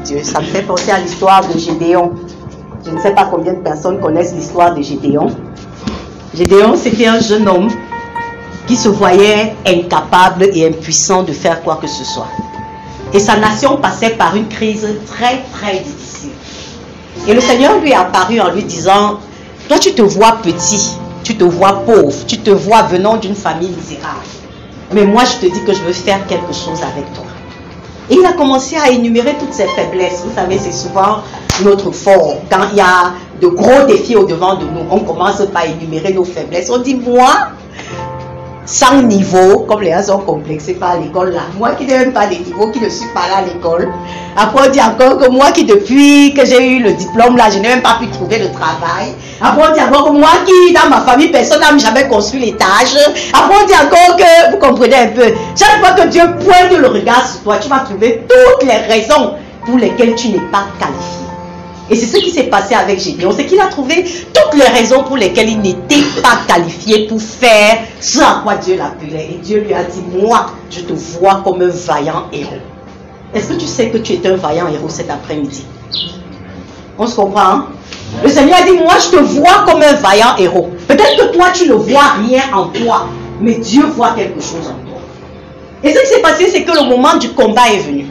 Dieu. Ça me fait penser à l'histoire de Gédéon. Je ne sais pas combien de personnes connaissent l'histoire de Gédéon. Gédéon, c'était un jeune homme qui se voyait incapable et impuissant de faire quoi que ce soit. Et sa nation passait par une crise très très difficile. Et le Seigneur lui est apparu en lui disant, toi tu te vois petit, tu te vois pauvre, tu te vois venant d'une famille misérable. Mais moi je te dis que je veux faire quelque chose avec toi. Et il a commencé à énumérer toutes ses faiblesses. Vous savez, c'est souvent notre fort. Quand il y a de gros défis au-devant de nous, on commence par énumérer nos faiblesses. On dit, moi, sans niveau, comme les gens sont complexés par l'école là, moi qui n'ai même pas de niveau, qui ne suis pas là à l'école. Après on dit encore que moi qui depuis que j'ai eu le diplôme là, je n'ai même pas pu trouver de travail. Après on dit encore que moi qui dans ma famille, personne n'a jamais construit l'étage. Après on dit encore que, vous comprenez un peu, chaque fois que Dieu pointe le regard sur toi, tu vas trouver toutes les raisons pour lesquelles tu n'es pas qualifié. Et c'est ce qui s'est passé avec Gédéon, c'est qu'il a trouvé toutes les raisons pour lesquelles il n'était pas qualifié pour faire ce à quoi Dieu l'appelait. Et Dieu lui a dit, moi, je te vois comme un vaillant héros. Est-ce que tu sais que tu es un vaillant héros cet après-midi? On se comprend, hein? Le Seigneur a dit, moi, je te vois comme un vaillant héros. Peut-être que toi, tu ne vois rien en toi, mais Dieu voit quelque chose en toi. Et ce qui s'est passé, c'est que le moment du combat est venu.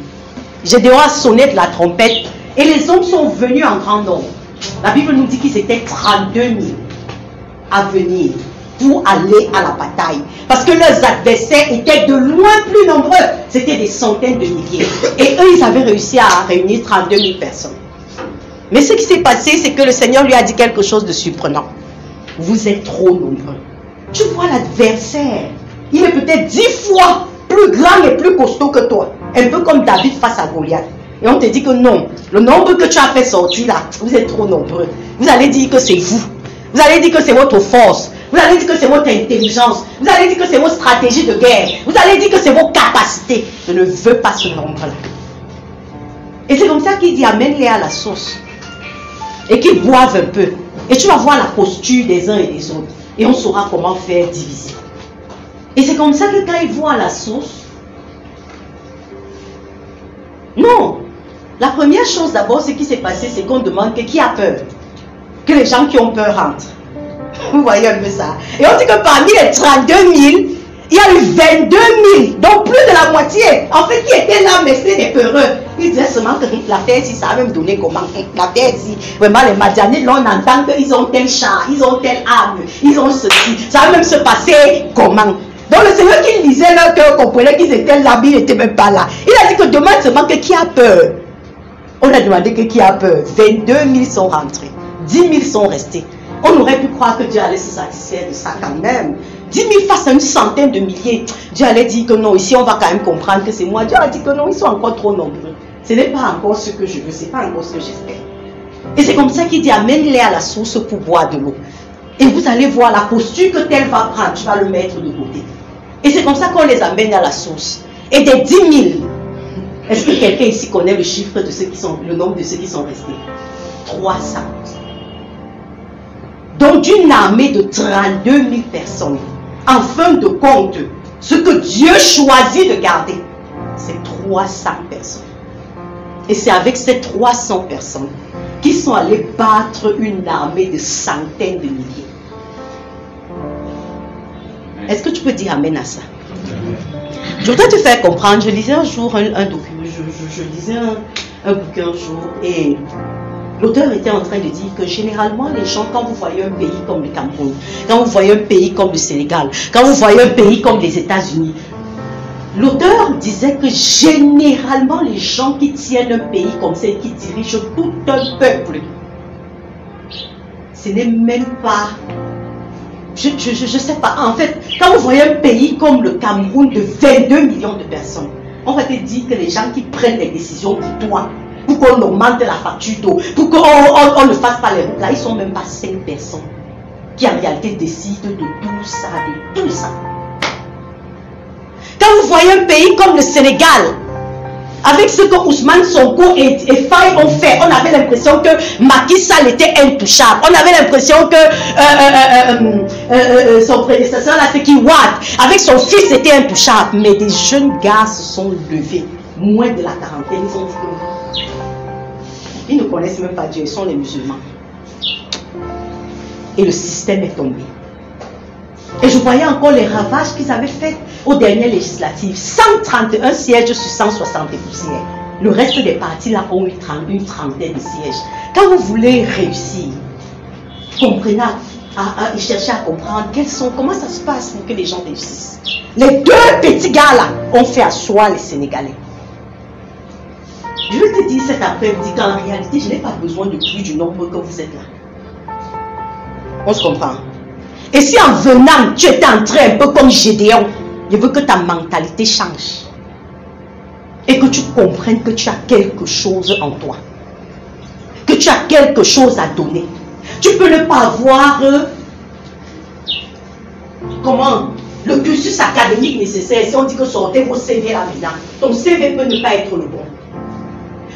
Gédéon a sonné de la trompette. Et les hommes sont venus en grand nombre. La Bible nous dit qu'ils étaient 32 000 à venir pour aller à la bataille. Parce que leurs adversaires étaient de loin plus nombreux. C'était des centaines de milliers. Et eux, ils avaient réussi à réunir 32 000 personnes. Mais ce qui s'est passé, c'est que le Seigneur lui a dit quelque chose de surprenant. Vous êtes trop nombreux. Tu vois l'adversaire. Il est peut-être 10 fois plus grand et plus costaud que toi. Un peu comme David face à Goliath. Et on te dit que non, le nombre que tu as fait sortir là, vous êtes trop nombreux. Vous allez dire que c'est vous. Vous allez dire que c'est votre force. Vous allez dire que c'est votre intelligence. Vous allez dire que c'est votre stratégie de guerre. Vous allez dire que c'est vos capacités. Je ne veux pas ce nombre-là. Et c'est comme ça qu'il dit, amène-les à la source. Et qu'ils boivent un peu. Et tu vas voir la posture des uns et des autres. Et on saura comment faire diviser. Et c'est comme ça que quand ils vont à la source, non. La première chose d'abord, ce qui s'est passé, c'est qu'on demande que qui a peur. Que les gens qui ont peur rentrent. Vous voyez un peu ça. Et on dit que parmi les 32 000, il y a eu 22 000. Donc plus de la moitié. En fait, qui étaient là, mais c'était des peureux. Ils disaient seulement que la terre ici, ça a même donné comment. La terre ici, vraiment les Madianites, là on entend qu'ils ont tel char, ils ont telle arme, ils ont ceci. Ça va même se passer comment. Donc le Seigneur qui lisait leur cœur comprenait qu'ils étaient là, mais ils n'étaient même pas là. Il a dit que demande seulement que qui a peur. On a demandé que qui a peur. 22 000 sont rentrés. 10 000 sont restés. On aurait pu croire que Dieu allait se satisfaire de ça quand même. 10 000 face à une centaine de milliers. Dieu allait dire que non, ici on va quand même comprendre que c'est moi. Dieu a dit que non, ils sont encore trop nombreux. Ce n'est pas encore ce que je veux, ce n'est pas encore ce que j'espère. Et c'est comme ça qu'il dit, amène-les à la source pour boire de l'eau. Et vous allez voir la posture que tel va prendre, tu vas le mettre de côté. Et c'est comme ça qu'on les amène à la source. Et des 10 000, est-ce que quelqu'un ici connaît le chiffre de ceux qui sont, le nombre de ceux qui sont restés? 300. Donc d'une armée de 32 000 personnes, en fin de compte, ce que Dieu choisit de garder, c'est 300 personnes. Et c'est avec ces 300 personnes qu'ils sont allés battre une armée de centaines de milliers. Est-ce que tu peux dire amen à ça? Je voudrais te faire comprendre. Je lisais un jour un document, je lisais un bouquin un jour et l'auteur était en train de dire que généralement les gens, quand vous voyez un pays comme le Cameroun, quand vous voyez un pays comme le Sénégal, quand vous voyez un pays comme les États-Unis, l'auteur disait que généralement les gens qui tiennent un pays comme ça, qui dirigent tout un peuple, ce n'est même pas... Je sais pas. En fait, quand vous voyez un pays comme le Cameroun de 22 millions de personnes, on va te dire que les gens qui prennent les décisions pour toi, pour qu'on augmente la facture d'eau, pour qu'on ne fasse pas les routes là, ils sont même pas 5 personnes qui en réalité décident de tout ça, de tout ça. Quand vous voyez un pays comme le Sénégal, avec ce que Ousmane Sonko et Faye ont fait, on avait l'impression que Macky Sall était intouchable. On avait l'impression que son prédécesseur, là, c'est qui Wade, avec son fils, était intouchable. Mais des jeunes gars se sont levés, moins de la quarantaine, ils ont dit que Ils ne connaissent même pas Dieu, ils sont les musulmans. Et le système est tombé. Et je voyais encore les ravages qu'ils avaient faits aux dernières législatives. 131 sièges sur 160 poussières. Le reste des partis là ont eu une trentaine de sièges. Quand vous voulez réussir, comprenez, cherchez à comprendre comment ça se passe pour que les gens réussissent. Les deux petits gars là ont fait asseoir les Sénégalais. Je vais te dire cet après-midi qu'en réalité, je n'ai pas besoin de plus du nombre que vous êtes là. On se comprend. Et si en venant, tu étais entré un peu comme Gédéon, je veux que ta mentalité change. Et que tu comprennes que tu as quelque chose en toi. Que tu as quelque chose à donner. Tu peux ne pas avoir le cursus académique nécessaire. Si on dit que sortez vos CV là maintenant, ton CV peut ne pas être le bon.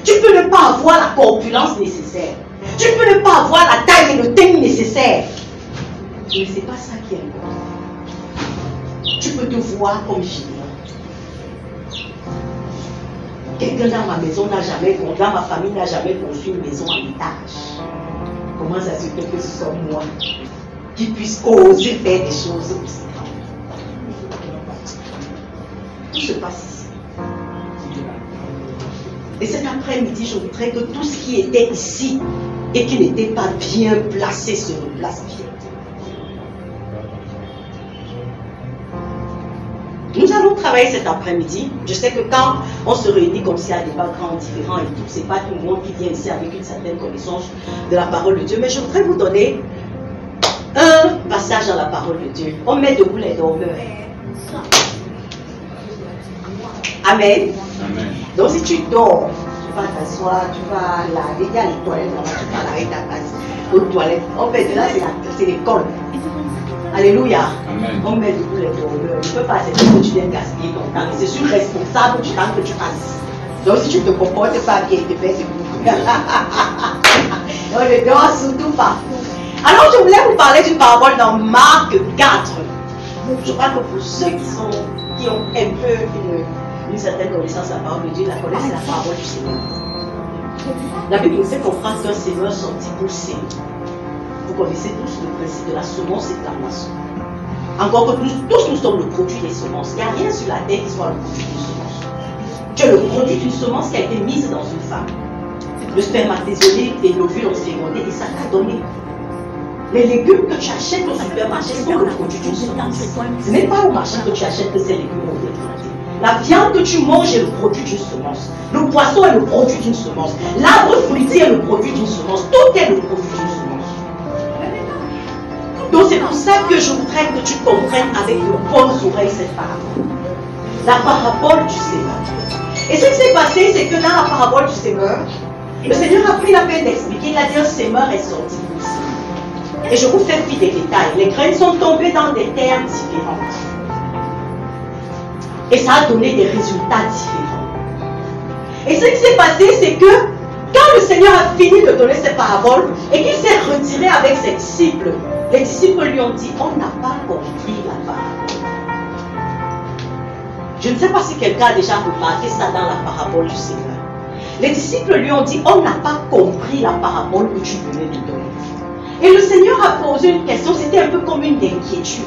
Tu peux ne pas avoir la corpulence nécessaire. Tu peux ne pas avoir la taille et le teint nécessaire. Mais ce n'est pas ça qui est important. Tu peux te voir comme Gédéon. Quelqu'un dans ma maison n'a jamais, dans ma famille n'a jamais construit une maison en étage. Comment ça se fait que ce soit moi qui puisse oser faire des choses aussi? Tout se passe ici. Et cet après-midi, je voudrais que tout ce qui était ici et qui n'était pas bien placé se replace bien. Nous allons travailler cet après-midi. Je sais que quand on se réunit comme ça, il y a des backgrounds différents et tout, c'est pas tout le monde qui vient ici avec une certaine connaissance de la parole de Dieu. Mais je voudrais vous donner un passage dans la parole de Dieu. On met debout les dormeurs. Amen. Amen. Donc si tu dors, tu vas t'asseoir, tu vas laver, il y a les toilettes là-bas, tu vas laver ta place aux toilettes. En fait, là, c'est l'école. Alléluia. Amen. On met debout les dormeurs. Tu ne peux pas accepter que tu viennes gaspiller ton temps. C'est sur responsable du temps que tu passes. Donc si tu ne te comportes pas bien, tu te fais debout. Donc le dehors surtout partout. Alors je voulais vous parler d'une parabole dans Marc 4. Je crois que pour ceux qui ont un peu une certaine connaissance de la parole de Dieu, la connaissent, la parabole du Seigneur. La Bible nous fait comprendre qu'un Seigneur sortit pour s'aimer. Vous connaissez tous le principe de la semence et de la moisson. Encore que tous nous sommes le produit des semences. Il n'y a rien sur la terre qui soit le produit d'une semence. Tu es le produit d'une semence qui a été mise dans une femme. Le spermatozoïde et l'ovule ont fécondé et ça t'a donné. Les légumes que tu achètes au supermarché sont le produit d'une semence. Ce n'est pas au marché que tu achètes que ces légumes ont été plantés. La viande que tu manges est le produit d'une semence. Le poisson est le produit d'une semence. L'arbre fruitier est le produit d'une semence. Tout est le produit d'une semence. Donc c'est pour ça que je voudrais que tu comprennes avec de bonnes oreilles cette parabole. La parabole du Seigneur. Et ce qui s'est passé, c'est que dans la parabole du Seigneur, le Seigneur a pris la peine d'expliquer. Il a dit un semeur est sorti pour semer. Et je vous fais plus des détails. Les graines sont tombées dans des terres différentes. Et ça a donné des résultats différents. Et ce qui s'est passé, c'est que quand le Seigneur a fini de donner ses paraboles et qu'il s'est retiré avec ses disciples, les disciples lui ont dit, on n'a pas compris la parabole. Je ne sais pas si quelqu'un a déjà remarqué ça dans la parabole du Seigneur. Les disciples lui ont dit, on n'a pas compris la parabole que tu venais de donner. Et le Seigneur a posé une question, c'était un peu comme une inquiétude.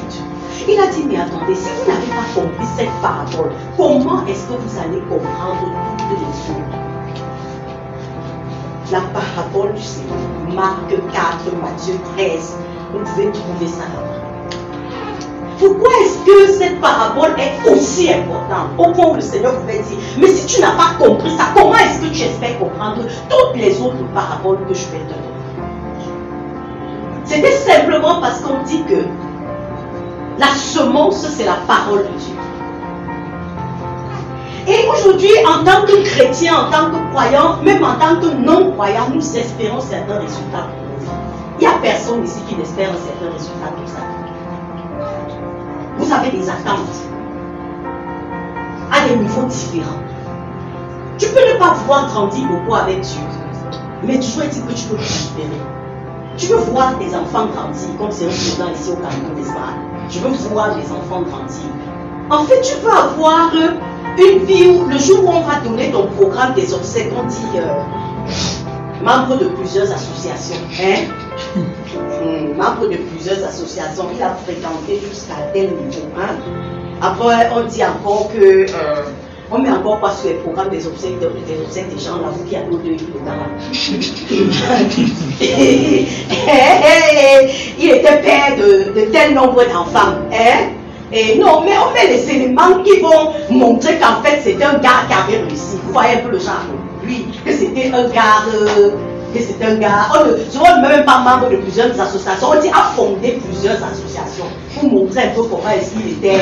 Il a dit, mais attendez, si vous n'avez pas compris cette parabole, comment est-ce que vous allez comprendre toutes les autres? La parabole du Seigneur, Marc 4, Matthieu 13, vous pouvez trouver ça là-bas. Pourquoi est-ce que cette parabole est aussi importante? Au point où le Seigneur pouvait dire, mais si tu n'as pas compris ça, comment est-ce que tu espères comprendre toutes les autres paraboles que je vais te donner? C'était simplement parce qu'on dit que la semence, c'est la parole de Dieu. Et aujourd'hui, en tant que chrétien, en tant que croyant, même en tant que non-croyant, nous espérons certains résultats pour nous. Il n'y a personne ici qui n'espère un certain résultat pour ça. Vous avez des attentes à des niveaux différents. Tu peux ne pas vouloir grandir beaucoup avec Dieu, mais toujours est-il que tu peux prospérer. Tu veux voir tes enfants grandir, comme c'est un slogan ici au Cameroun, n'est-ce pas? Je veux voir les enfants grandir. En fait, tu peux avoir une vie où le jour où on va donner ton programme des obsèques, on dit membre de plusieurs associations. Hein? Membre de plusieurs associations. Il a fréquenté jusqu'à tel niveau. Hein? Après, on dit encore que on met encore pas sur les programmes des obsèques des gens là, vous qui avez au-delà il était père de tel nombre d'enfants. Hein? Et non, mais on met les éléments qui vont montrer qu'en fait c'est un gars qui avait réussi. Vous voyez un peu le genre. Lui, que c'était un gars. Souvent on ne met même pas membre de plusieurs associations. On dit a fondé plusieurs associations pour montrer un peu comment est-ce qu'il était.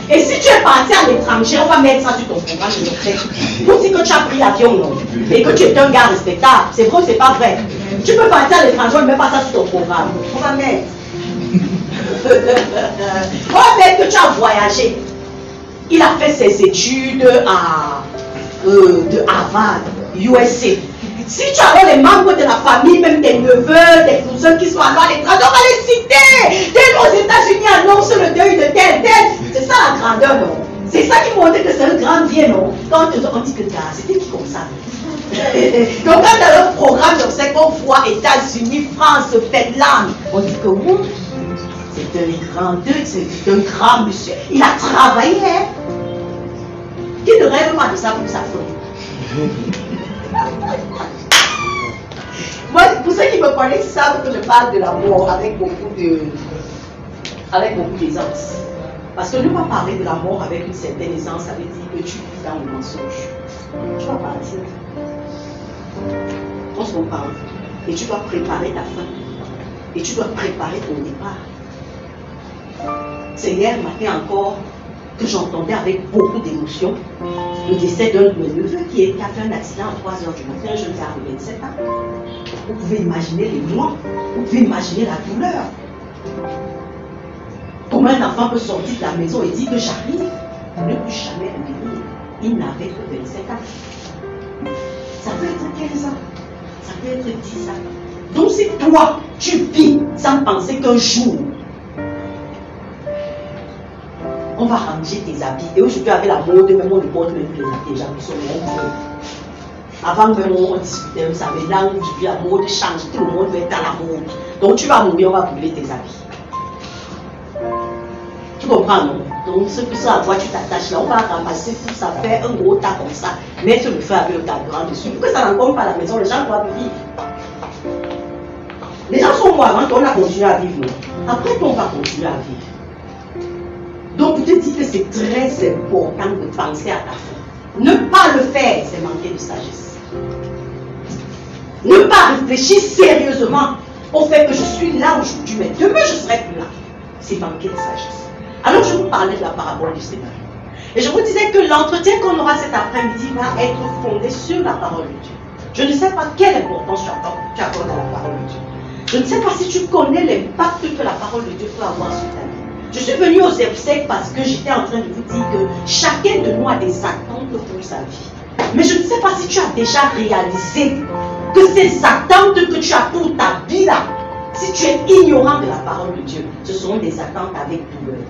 Et si tu es parti à l'étranger, on va mettre ça sur ton programme de retraite. Pour dire que tu as pris l'avion, non? Et que tu es un gars respectable. C'est vrai ou c'est pas vrai? Tu peux partir à l'étranger, on ne met pas ça sur ton programme. On va mettre. On va mettre que tu as voyagé. Il a fait ses études de Harvard, USA. Si tu as les membres de la famille, même des neveux, des cousins qui sont allés à l'étranger, on va les citer. Tel aux États-Unis annonce le deuil de tel. C'est ça la grandeur, non? C'est ça qui montre que c'est un grand bien, non? Quand on dit que c'était qui comme ça? Donc quand dans leur programme, c'est qu'on voit États-Unis, France, Finlande, on dit que oui, c'est un grand monsieur. Il a travaillé, hein? Qui ne rêve pas de ça pour sa folie? Moi, pour ceux qui me connaissent, savent que je parle de l'amour avec beaucoup d'aisance. Parce que ne pas parler de l'amour avec une certaine aisance, ça veut dire que tu vis dans le mensonge. Tu vas partir. On se comprend. Et tu dois préparer ta fin. Et tu dois préparer ton départ. C'est hier matin encore que j'entendais avec beaucoup d'émotion le décès d'un de mes neveux qui a fait un accident à 3 h du matin, un jeune gars de 27 ans. Vous pouvez imaginer les mois, vous pouvez imaginer la douleur. Comment un enfant peut sortir de la maison et dire que j'arrive, ne plus jamais revenir. Il n'avait que 27 ans. Ça peut être 15 ans, ça peut être 10 ans. Donc si toi, tu vis sans penser qu'un jour, on va ranger tes habits. Et aujourd'hui, avec la mode, même on ne porte même plus les habits sont longs. Avant même on discutait, on savait là où aujourd'hui la mode change, tout le monde va être à la mode. Donc tu vas mourir, on va brûler tes habits. Tu comprends, non? Donc ce à quoi tu t'attaches là, on va ramasser tout ça, faire un gros tas comme ça, mettre le feu avec le carburant dessus. Pour que ça n'encombre pas la maison, les gens doivent vivre. Les gens sont morts avant qu'on a continué à vivre. Après on va continuer à vivre. Donc, je te dis que c'est très important de penser à ta fin. Ne pas le faire, c'est manquer de sagesse. Ne pas réfléchir sérieusement au fait que je suis là aujourd'hui, mais demain je ne serai plus là. C'est manquer de sagesse. Alors, je vous parlais de la parabole du Seigneur. Et je vous disais que l'entretien qu'on aura cet après-midi va être fondé sur la parole de Dieu. Je ne sais pas quelle importance tu accordes à la parole de Dieu. Je ne sais pas si tu connais l'impact que la parole de Dieu peut avoir sur ta vie. Je suis venue aux obsèques parce que j'étais en train de vous dire que chacun de nous a des attentes pour sa vie. Mais je ne sais pas si tu as déjà réalisé que ces attentes que tu as pour ta vie là, si tu es ignorant de la parole de Dieu, ce sont des attentes avec douleur.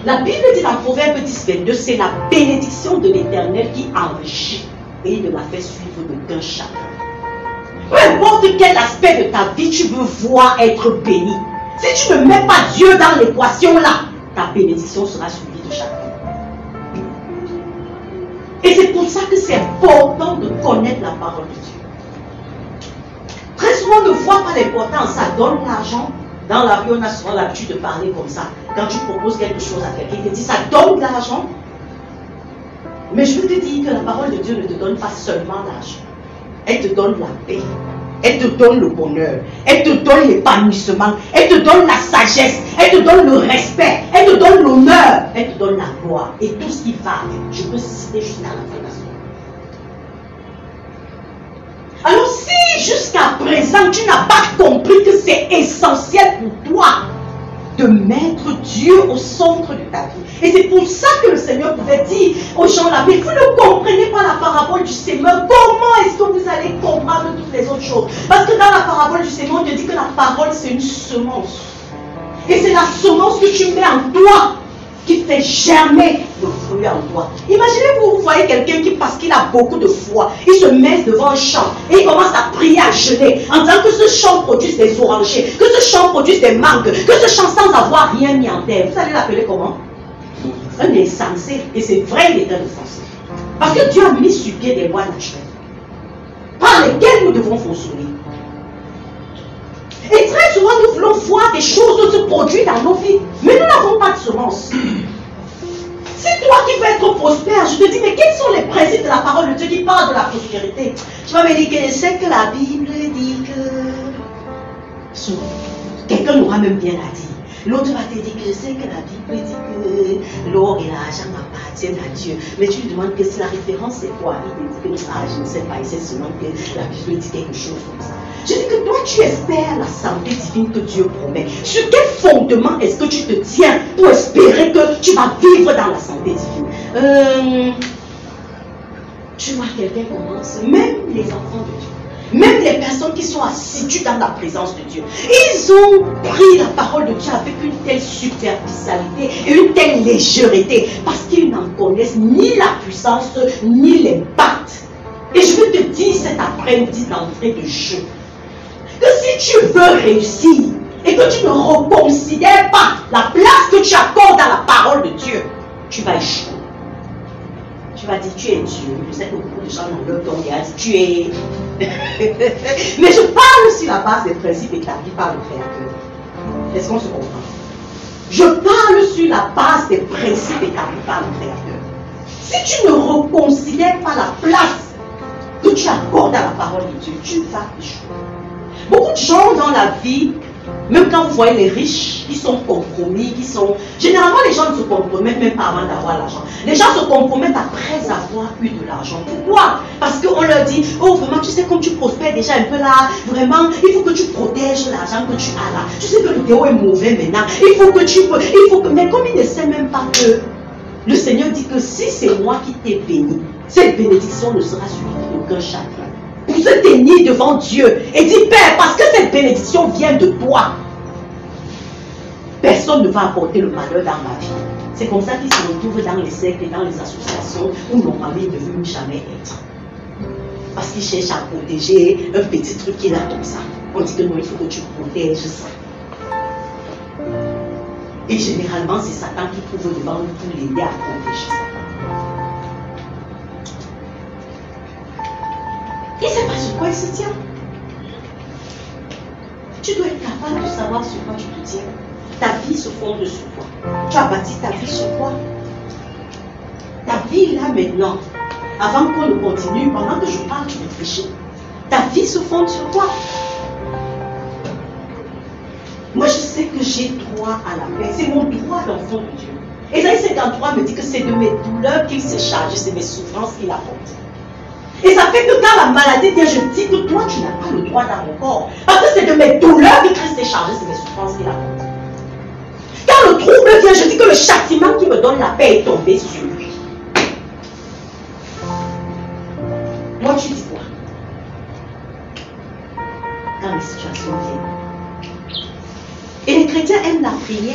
La Bible dit dans Proverbe 10:22, c'est la bénédiction de l'Éternel qui enrichit et il ne la fait suivre d'aucun chagrin. Peu importe quel aspect de ta vie tu veux voir être béni, si tu ne mets pas Dieu dans l'équation là, ta bénédiction sera suivie de chacun. Et c'est pour ça que c'est important de connaître la parole de Dieu. Très souvent, on ne voit pas l'importance, ça donne l'argent. Dans la rue, on a souvent l'habitude de parler comme ça. Quand tu proposes quelque chose à quelqu'un, il te dit ça donne de l'argent. Mais je veux te dire que la parole de Dieu ne te donne pas seulement l'argent. Elle te donne la paix. Elle te donne le bonheur, elle te donne l'épanouissement, elle te donne la sagesse, elle te donne le respect, elle te donne l'honneur, elle te donne la gloire et tout ce qui va avec. Je peux citer jusqu'à la fin de la semaine. Alors si jusqu'à présent tu n'as pas compris que c'est essentiel pour toi de mettre Dieu au centre de ta vie. Et c'est pour ça que le Seigneur pouvait dire aux gens là, mais vous ne comprenez pas la parabole du Seigneur, comment est-ce que vous allez comprendre toutes les autres choses? Parce que dans la parabole du Seigneur, on te dit que la parole c'est une semence. Et c'est la semence que tu mets en toi qui fait germer le fruit en toi. Imaginez-vous, vous voyez quelqu'un qui, parce qu'il a beaucoup de foi, il se met devant un champ et il commence à prier, à jeûner, en disant que ce champ produise des orangers, que ce champ produise des mangues, que ce champ sans avoir rien mis en terre. Vous allez l'appeler comment? Un insensé. Et c'est vrai, il est un insensé. Parce que Dieu a mis sur pied des lois naturelles par lesquelles nous devons fonctionner. Et très souvent, nous voulons voir des choses se produire dans nos vies, mais nous n'avons pas de semence. C'est toi qui veux être prospère. Je te dis, mais quels sont les principes de la parole de Dieu qui parlent de la prospérité? Tu vas me dire que c'est que la Bible dit que... Quelqu'un n'aura même bien à dire. L'autre va te dire que c'est que la Bible dit que l'or et l'argent appartiennent à Dieu. Mais tu lui demandes que si la référence c'est quoi? Il te dit que je ne sais pas, il sait seulement que la Bible dit quelque chose comme ça. Je dis que toi tu espères la santé divine que Dieu promet. Sur quel fondement est-ce que tu te tiens pour espérer que tu vas vivre dans la santé divine? Tu vois, quelqu'un commence, même les enfants de Dieu. Même les personnes qui sont assidues dans la présence de Dieu, ils ont pris la parole de Dieu avec une telle superficialité et une telle légèreté parce qu'ils n'en connaissent ni la puissance ni l'impact. Et je veux te dire cet après-midi d'entrée de jeu que si tu veux réussir et que tu ne reconsidères pas la place que tu accordes dans la parole de Dieu, tu vas échouer. Tu vas dire, tu es Dieu. Je sais que beaucoup de gens dans leur temps, ils disent, tu es... Mais je parle sur la base des principes établis par le Créateur. Est-ce qu'on se comprend? Je parle sur la base des principes établis par le Créateur. Si tu ne reconsidères pas la place que tu accordes à la parole de Dieu, tu vas échouer. Beaucoup de gens dans la vie, même quand vous voyez les riches, ils sont compromis, généralement les gens ne se compromettent même pas avant d'avoir l'argent. Les gens se compromettent après avoir eu de l'argent. Pourquoi? Parce qu'on leur dit, oh vraiment, tu sais, comme tu prospères déjà un peu là, vraiment, il faut que tu protèges l'argent que tu as là. Tu sais que le théo est mauvais maintenant. Mais comme il ne sait même pas que le Seigneur dit que si c'est moi qui t'ai béni, cette bénédiction ne sera suivie d'aucun chagrin. Pour se tenir devant Dieu et dire, Père, parce que cette bénédiction vient de toi, personne ne va apporter le malheur dans ma vie. C'est comme ça qu'ils se retrouvent dans les cercles et dans les associations où normalement ils ne veulent jamais être. Parce qu'ils cherchent à protéger un petit truc qui est là comme ça. On dit que non, il faut que tu protèges ça. Et généralement, c'est Satan qui trouve devant nous pour l'aider à protéger ça. Il ne sait pas sur quoi il se tient. Tu dois être capable de savoir sur quoi tu te tiens. Ta vie se fonde sur quoi? Tu as bâti ta vie sur quoi? Ta vie là maintenant, avant qu'on ne continue, pendant que je parle, tu réfléchis. Ta vie se fonde sur quoi? Moi je sais que j'ai droit à la paix. C'est mon droit d'enfant de Dieu. Ésaïe 53 me dit que c'est de mes douleurs qu'il s'est chargé, c'est mes souffrances qu'il apporte. Et ça fait que quand la maladie vient, je dis que toi, tu n'as pas le droit dans mon corps. Parce que c'est de mes douleurs que Christ est chargé, c'est mes souffrances qu'il apporte. Quand le trouble vient, je dis que le châtiment qui me donne la paix est tombé sur lui. Moi, tu dis quoi? Quand les situations viennent. Et les chrétiens aiment la prière.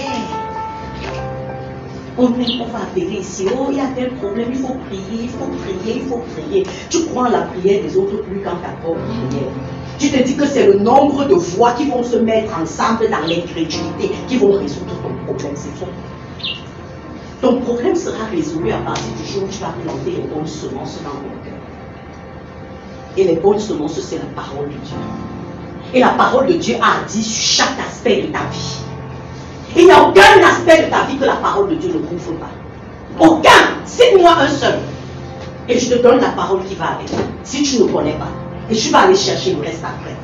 On va appeler ici, oh, il y a tel problème, il faut prier, il faut prier, il faut prier. Tu crois en la prière des autres plus qu'en ta propre prière. Tu te dis que c'est le nombre de voix qui vont se mettre ensemble dans l'incrédulité qui vont résoudre ton problème. C'est faux. Ton problème sera résolu à partir du jour où tu vas planter les bonnes semences dans ton cœur. Et les bonnes semences, c'est la parole de Dieu. Et la parole de Dieu a dit sur chaque aspect de ta vie. Il n'y a aucun aspect de ta vie que la parole de Dieu ne couvre pas. Aucun. Cite-moi un seul. Et je te donne la parole qui va avec. Si tu ne connais pas. Et tu vas aller chercher le reste après.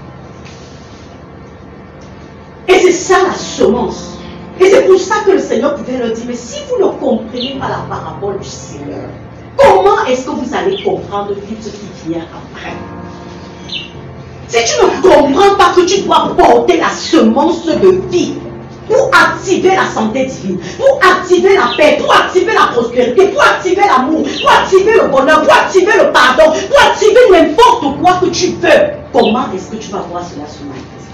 Et c'est ça la semence. Et c'est pour ça que le Seigneur pouvait leur dire, mais si vous ne comprenez pas la parabole du Seigneur, comment est-ce que vous allez comprendre tout ce qui vient après? Si tu ne comprends pas que tu dois porter la semence de vie, pour activer la santé divine, pour activer la paix, pour activer la prospérité, pour activer l'amour, pour activer le bonheur, pour activer le pardon, pour activer n'importe quoi que tu veux. Comment est-ce que tu vas voir cela se manifester?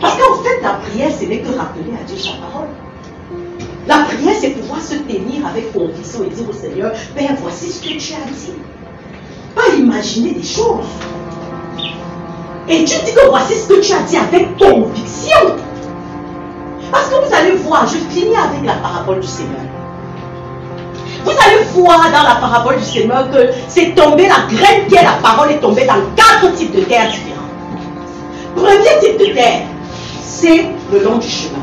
Parce qu'en fait, la prière, ce n'est que rappeler à Dieu sa parole. La prière, c'est pouvoir se tenir avec conviction et dire au Seigneur, Père, voici ce que tu as dit. Pas imaginer des choses. Et tu dis que voici ce que tu as dit avec conviction. Parce que vous allez voir, je finis avec la parabole du Seigneur. Vous allez voir dans la parabole du Seigneur que c'est tombé, la graine qui est la parole est tombée dans 4 types de terres différents. Premier type de terre, c'est le long du chemin.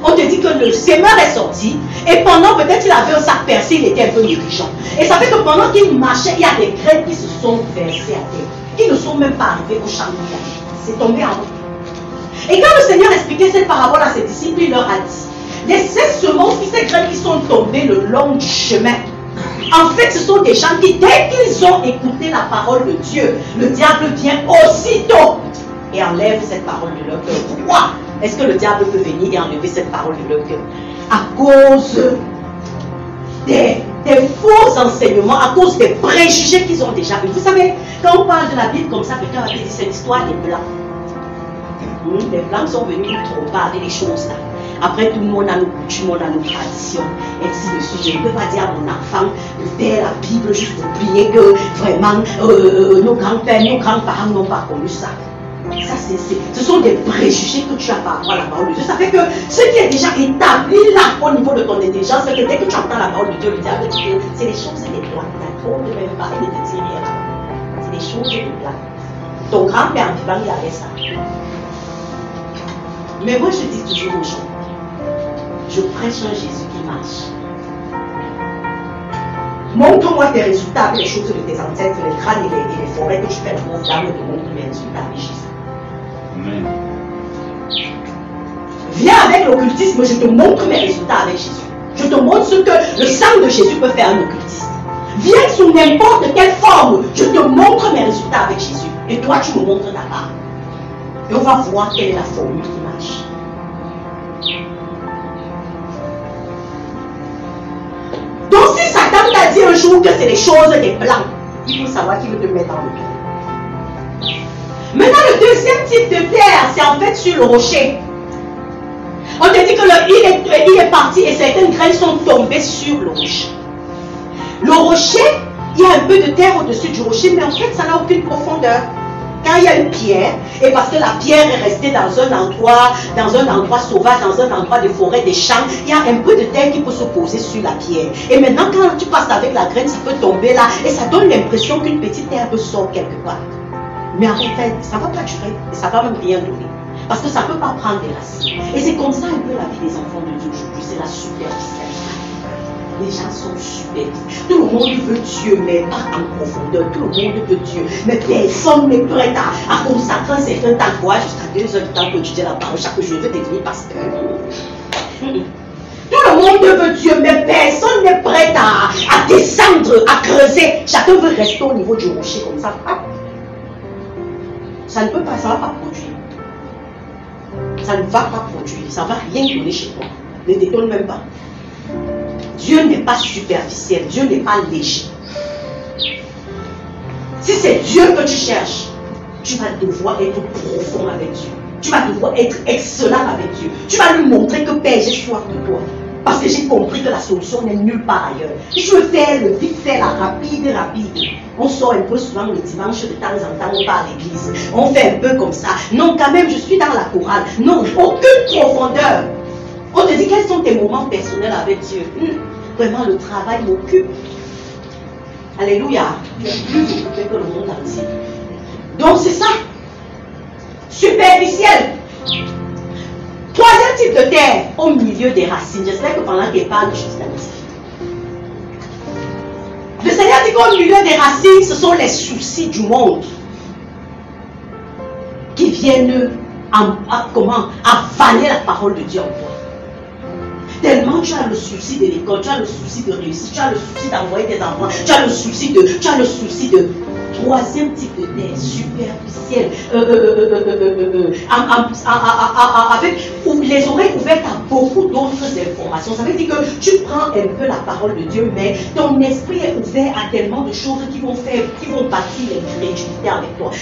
On te dit que le Seigneur est sorti et pendant, peut-être il avait un sac percé, il était un peu négligent. Et ça fait que pendant qu'il marchait, il y a des graines qui se sont versées à terre, qui ne sont même pas arrivées au champ de terre. C'est tombé en haut. Et quand le Seigneur expliquait cette parabole à ses disciples, il leur a dit, les 16 semences, ces graines qui sont tombées le long du chemin, en fait, ce sont des gens qui, dès qu'ils ont écouté la parole de Dieu, le diable vient aussitôt et enlève cette parole de leur cœur. Pourquoi est-ce que le diable peut venir et enlever cette parole de leur cœur? À cause des faux enseignements, à cause des préjugés qu'ils ont déjà eus. Vous savez, quand on parle de la Bible comme ça, quelqu'un va dire c'est l'histoire des Blancs. Les Blancs sont venus trop parler des choses là. Après, tout le monde a nos coutumes, on a nos traditions, ainsi de suite. Je ne peux pas dire à mon enfant de faire la Bible juste pour oublier que vraiment nos grands-pères, nos grands-parents n'ont pas connu ça. Ça, ce sont des préjugés que tu as par rapport à la parole de Dieu. Ça fait que ce qui est déjà établi là au niveau de ton intelligence, c'est que dès que tu entends la parole de Dieu, le diable dit que c'est des choses et des blagues. Trop de même pas, il ne te dit rien. C'est des choses et des blagues. Ton grand-père en vivant, il avait ça. Mais moi, je dis toujours aux gens, je prêche un Jésus qui marche. Montre-moi tes résultats avec les choses de tes ancêtres, les crânes et les forêts que tu fais la pauvre dame de montre mes résultats avec Jésus. Amen. Viens avec l'occultisme, je te montre mes résultats avec Jésus. Je te montre ce que le sang de Jésus peut faire à un occultiste. Viens sous n'importe quelle forme, je te montre mes résultats avec Jésus. Et toi, tu me montres ta part. Et on va voir quelle est la formule qui marche. Donc si Satan t'a dit un jour que c'est les choses des blancs, il faut savoir qu'il veut te mettre dans le pied. Maintenant, le deuxième type de terre, c'est en fait sur le rocher. On te dit que il est parti et certaines graines sont tombées sur le rocher. Le rocher, il y a un peu de terre au-dessus du rocher, mais en fait, ça n'a aucune profondeur. Quand il y a une pierre, et parce que la pierre est restée dans un endroit sauvage, dans un endroit de forêt, des champs, il y a un peu de terre qui peut se poser sur la pierre. Et maintenant, quand tu passes avec la graine, ça peut tomber là, et ça donne l'impression qu'une petite herbe sort quelque part. Mais en fait, ça ne va pas durer, et ça ne va même rien donner. Parce que ça ne peut pas prendre des racines. Et c'est comme ça un peu la vie des enfants de Dieu aujourd'hui, c'est la superficialité. Les gens sont superficiels. Tout le monde veut Dieu, mais pas en profondeur. Tout le monde veut Dieu, mais personne n'est prêt à consacrer un certain temps. Quoi, jusqu'à 2 heures de temps pour étudier la parole chaque jour, je veux devenir pasteur. Tout le monde veut Dieu, mais personne n'est prêt à descendre, à creuser. Chacun veut rester au niveau du rocher comme ça. Ça ne peut pas, ça ne va pas produire. Ça ne va pas produire, ça ne va rien donner chez toi. Ne t'étonne même pas. Dieu n'est pas superficiel, Dieu n'est pas léger. Si c'est Dieu que tu cherches, tu vas devoir être profond avec Dieu. Tu vas devoir être excellent avec Dieu. Tu vas lui montrer que Père, j'ai soif de toi. Parce que j'ai compris que la solution n'est nulle part ailleurs. Je veux faire le vite fait, la rapide. On sort un peu souvent le dimanche, de temps en temps, on va à l'église. On fait un peu comme ça. Non, quand même, je suis dans la chorale. Non, aucune profondeur. On te dit quels sont tes moments personnels avec Dieu. Vraiment, le travail m'occupe. Alléluia. Tu es plus occupé que le monde entier. Donc, c'est ça. Superficiel. Troisième type de terre, au milieu des racines. J'espère que pendant qu'il parle, je suis identifiée. Le Seigneur dit qu'au milieu des racines, ce sont les soucis du monde qui viennent avaler la parole de Dieu en toi. Tellement tu as le souci de l'école, tu as le souci de réussir, tu as le souci d'envoyer des enfants, tu as le souci de troisième type de terre, superficielle, avec les oreilles ouvertes à beaucoup d'autres informations. Ça veut dire que tu prends un peu la parole de Dieu, mais ton esprit est ouvert à tellement de choses qui vont bâtir l'incrédulité avec toi.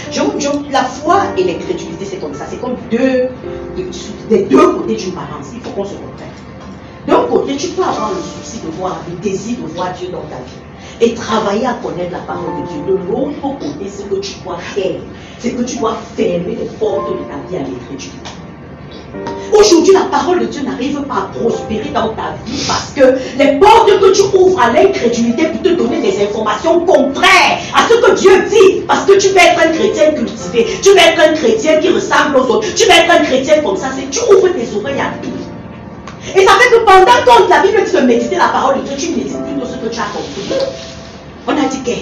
La foi et l'incrédulité, c'est comme ça. C'est comme des deux côtés d'une balance. Il faut qu'on se comprenne. D'un côté, tu peux avoir le souci de voir, le désir de voir Dieu dans ta vie et travailler à connaître la parole de Dieu. De l'autre côté, ce que tu dois faire, c'est que tu dois fermer les portes de ta vie à l'incrédulité. Aujourd'hui, la parole de Dieu n'arrive pas à prospérer dans ta vie parce que les portes que tu ouvres à l'incrédulité pour te donner des informations contraires à ce que Dieu dit, parce que tu veux être un chrétien cultivé, tu veux être un chrétien qui ressemble aux autres, tu veux être un chrétien comme ça, c'est tu ouvres tes oreilles à tout. Et ça fait que pendant que la Bible dit de méditer la parole de Dieu, tu médites plutôt ce que tu as compris. On a dit que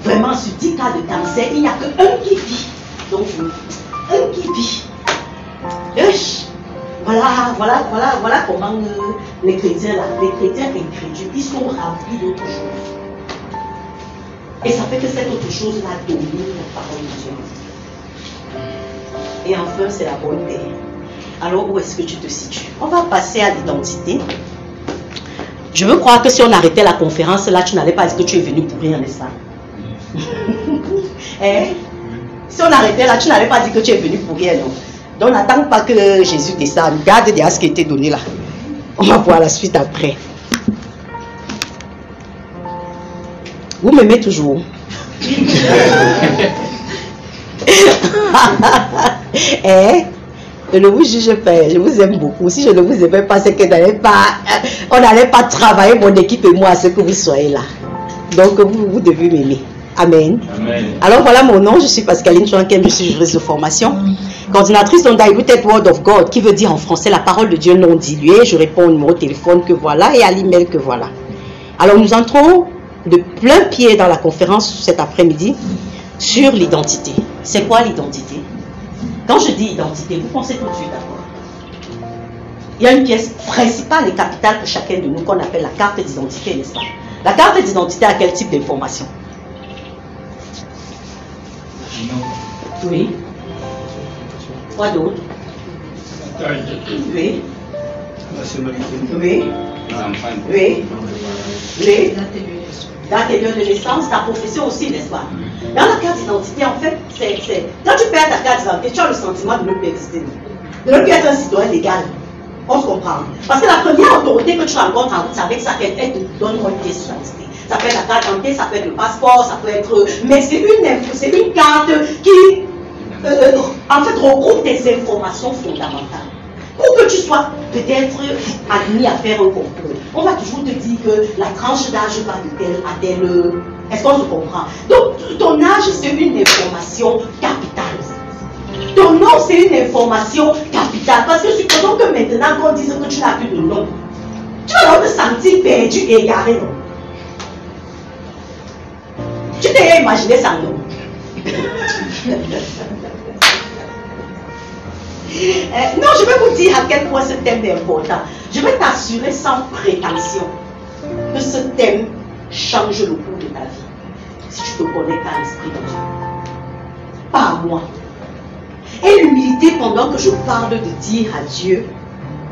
vraiment sur 10 cas de cancer, il n'y a qu'un qui vit. Donc, un qui vit. Voilà comment les chrétiens incrédules, ils sont remplis d'autres choses. Et ça fait que cette autre chose-là domine la parole de Dieu. Et enfin, c'est la bonne terre. Alors, où est-ce que tu te situes? On va passer à l'identité. Je veux croire que si on arrêtait la conférence, là, tu n'allais pas dire que tu es venu pour rien, n'est-ce pas? Si on arrêtait là, tu n'allais pas dire que tu es venu pour rien, non? Donc, n'attends pas que Jésus descende. Garde déjà ce qui a été donné là. On va voir la suite après. Vous m'aimez toujours? Je ne vous juge pas, je vous aime beaucoup. Si je ne vous aimais pas, c'est que on n'allait pas travailler, mon équipe et moi, à ce que vous soyez là. Donc, vous devez m'aimer. Amen. Amen. Alors, voilà mon nom. Je suis Pascaline Chouankem, je suis juriste de formation. Coordinatrice d'Undiluted Word of God, qui veut dire en français la parole de Dieu non diluée. Je réponds au numéro de téléphone que voilà et à l'email que voilà. Alors, nous entrons de plein pied dans la conférence cet après-midi sur l'identité. C'est quoi l'identité? Quand je dis identité, vous pensez tout de suite à quoi? Il y a une pièce principale et capitale pour chacun de nous qu'on appelle la carte d'identité, n'est-ce pas? La carte d'identité a quel type d'information? Oui. Quoi d'autre? Oui. Nationalité. Oui. Oui. Oui. Date et lieu de naissance, ta profession aussi, n'est-ce pas? Dans la carte d'identité, en fait, quand tu perds ta carte d'identité, tu as le sentiment de ne plus exister, de ne plus être un citoyen légal. On se comprend. Parce que la première autorité que tu rencontres en route, c'est avec ça qu'elle te donne une pièce d'identité. Ça peut être la carte d'identité, ça peut être le passeport, ça peut être... Mais c'est une carte qui, en fait, regroupe des informations fondamentales. Pour que tu sois peut-être admis à faire un concours, on va toujours te dire que la tranche d'âge va de tel à tel. Est-ce qu'on se comprend? Donc, ton âge, c'est une information capitale. Ton nom, c'est une information capitale. Parce que supposons que maintenant qu'on dise que tu n'as plus de nom, tu vas te sentir perdu et égaré, non? Tu t'es imaginé ça, non? Non, je vais vous dire à quel point ce thème est important. Je vais t'assurer sans prétention que ce thème change le cours de ta vie. Si tu te connectes à l'Esprit de Dieu. Pas à moi. Et l'humilité pendant que je parle de dire à Dieu,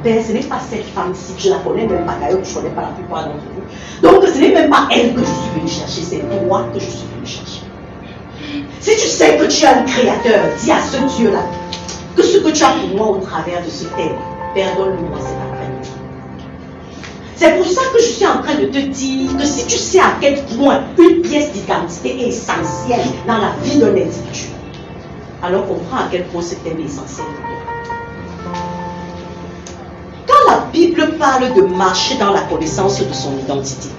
ben, ce n'est pas cette femme-ci, je la connais même pas, d'ailleurs je ne connais pas la plupart d'entre vous. Donc ce n'est même pas elle que je suis venue chercher, c'est toi que je suis venue chercher. Si tu sais que tu as un créateur, dis à ce Dieu-là que ce que tu as pour moi au travers de ce thème, pardonne-moi cet après-midi. C'est pour ça que je suis en train de te dire que si tu sais à quel point une pièce d'identité est essentielle dans la vie d'un individu, alors comprends à quel point ce thème est essentiel pour toi. Quand la Bible parle de marcher dans la connaissance de son identité,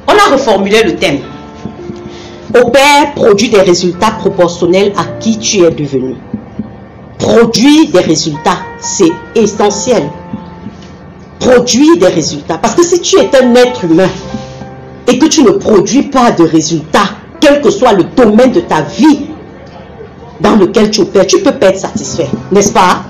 on a reformulé le thème. Opère, produit des résultats proportionnels à qui tu es devenu. Produit des résultats, c'est essentiel. Produit des résultats. Parce que si tu es un être humain et que tu ne produis pas de résultats, quel que soit le domaine de ta vie dans lequel tu opères, tu ne peux pas être satisfait, n'est-ce pas?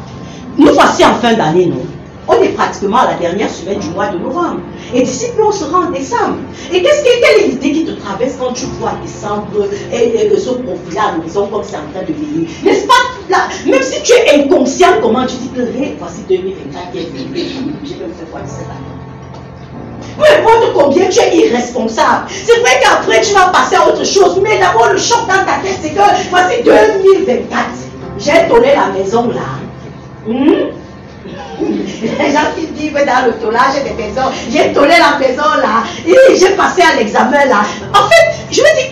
Nous voici en fin d'année, non? On est pratiquement à la dernière semaine du mois de novembre. Et d'ici peu, on sera en décembre. Et quelle est l'idée qui te traverse quand tu vois décembre et se profiler à l'horizon comme c'est en train de venir? N'est-ce pas là, même si tu es inconscient, comment tu dis que voici 2024 qui est venu, j'ai même fait quoi de cette année? Peu importe combien tu es irresponsable. C'est vrai qu'après tu vas passer à autre chose. Mais d'abord, le choc dans ta tête, c'est que voici 2024. J'ai donné la maison là. Les gens qui vivent dans le tôlage des maisons, j'ai tôlé la maison là, et j'ai passé à l'examen là. En fait, je veux dire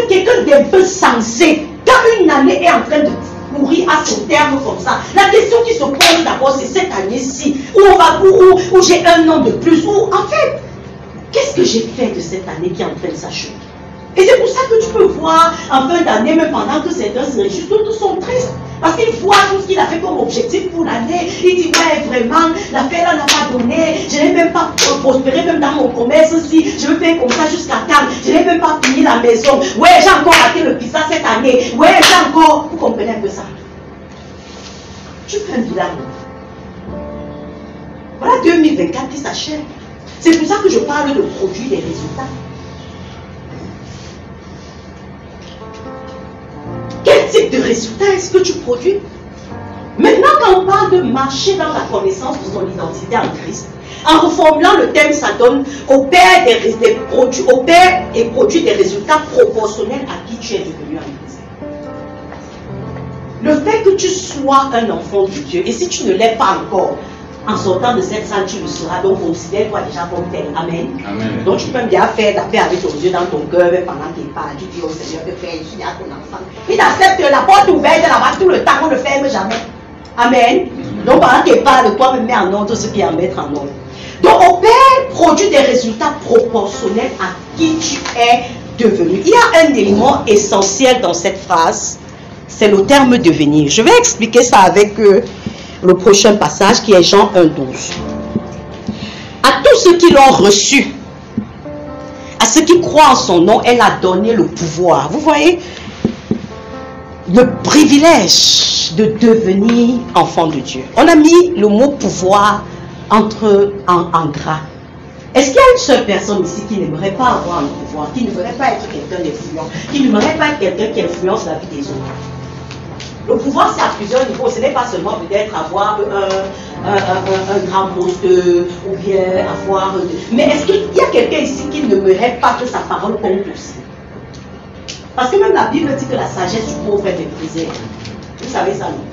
quelqu'un d'un peu sensé, quand une année est en train de courir à son terme comme ça, la question qui se pose d'abord, c'est cette année-ci, où j'ai un an de plus, où en fait, qu'est-ce que j'ai fait de cette année qui est en train de s'achever? Et c'est pour ça que tu peux voir en fin d'année, même pendant que certains se réjouissent, d'autres sont tristes. Parce qu'il voit tout ce qu'il a fait comme objectif pour l'année. Il dit, ouais, vraiment, l'affaire là n'a pas donné. Je n'ai même pas prospéré, même dans mon commerce aussi. Je veux faire comme ça jusqu'à quand. Je n'ai même pas fini la maison. Ouais, j'ai encore raté le pizza cette année. Ouais, j'ai encore. Vous comprenez un peu ça? Tu fais un bilan. Voilà 2024 qui s'achève. C'est pour ça que je parle de produits, des résultats. Quel type de résultat est-ce que tu produis? Maintenant, quand on parle de marcher dans la connaissance de son identité en Christ, en reformulant le thème, ça donne opère et produit des résultats proportionnels à qui tu es devenu en Christ. Le fait que tu sois un enfant de Dieu, et si tu ne l'es pas encore, en sortant de cette salle, tu le seras, donc considère-toi déjà comme tel. Amen. Amen. Donc tu peux bien faire la paix avec ton Dieu dans ton cœur, même pendant qu'il parle. Tu dis au Seigneur, que Père, je suis à ton enfant. Il t'accepte la porte ouverte là-bas tout le temps, on ne le ferme jamais. Amen. Donc pendant qu'il parle, toi-même mets en ordre ce qui est à mettre en ordre. Donc au Père produit des résultats proportionnels à qui tu es devenu. Il y a un élément essentiel dans cette phrase, c'est le terme devenir. Je vais expliquer ça avec le prochain passage qui est Jean 1,12. À tous ceux qui l'ont reçu, à ceux qui croient en son nom, elle a donné le pouvoir. Vous voyez, le privilège de devenir enfant de Dieu. On a mis le mot pouvoir en gras. Est-ce qu'il y a une seule personne ici qui n'aimerait pas avoir un pouvoir, qui ne voudrait pas être quelqu'un d'influent, qui n'aimerait pas être quelqu'un qui influence la vie des autres? Le pouvoir, c'est à plusieurs niveaux. Ce n'est pas seulement peut-être avoir un grand poste ou bien avoir... Mais est-ce qu'il y a quelqu'un ici qui n'aimerait pas que sa parole compte aussi? Parce que même la Bible dit que la sagesse du pauvre est méprisée. Vous savez ça, non?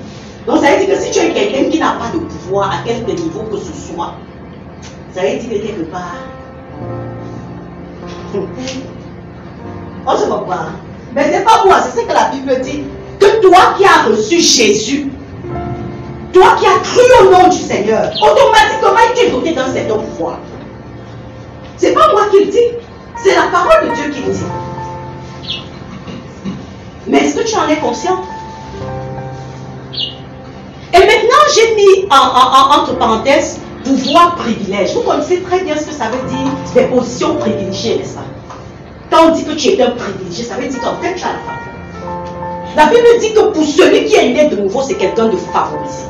Donc ça veut dire que si tu es quelqu'un qui n'a pas de pouvoir à quelque niveau que ce soit, ça veut dire que quelque part... On se comprend. Mais ce n'est pas moi, c'est ce que la Bible dit. Que toi qui as reçu Jésus, toi qui as cru au nom du Seigneur, automatiquement tu es doté d'un certain pouvoir. C'est pas moi qui le dis, c'est la parole de Dieu qui le dit. Mais est-ce que tu en es conscient? Et maintenant j'ai mis entre parenthèses pouvoir privilège. Vous connaissez très bien ce que ça veut dire, des positions privilégiées, n'est-ce pas? Quand on dit que tu es un privilégié, ça veut dire qu'en fait tu as la faveur. La Bible dit que pour celui qui est né de nouveau, c'est quelqu'un de favorisé.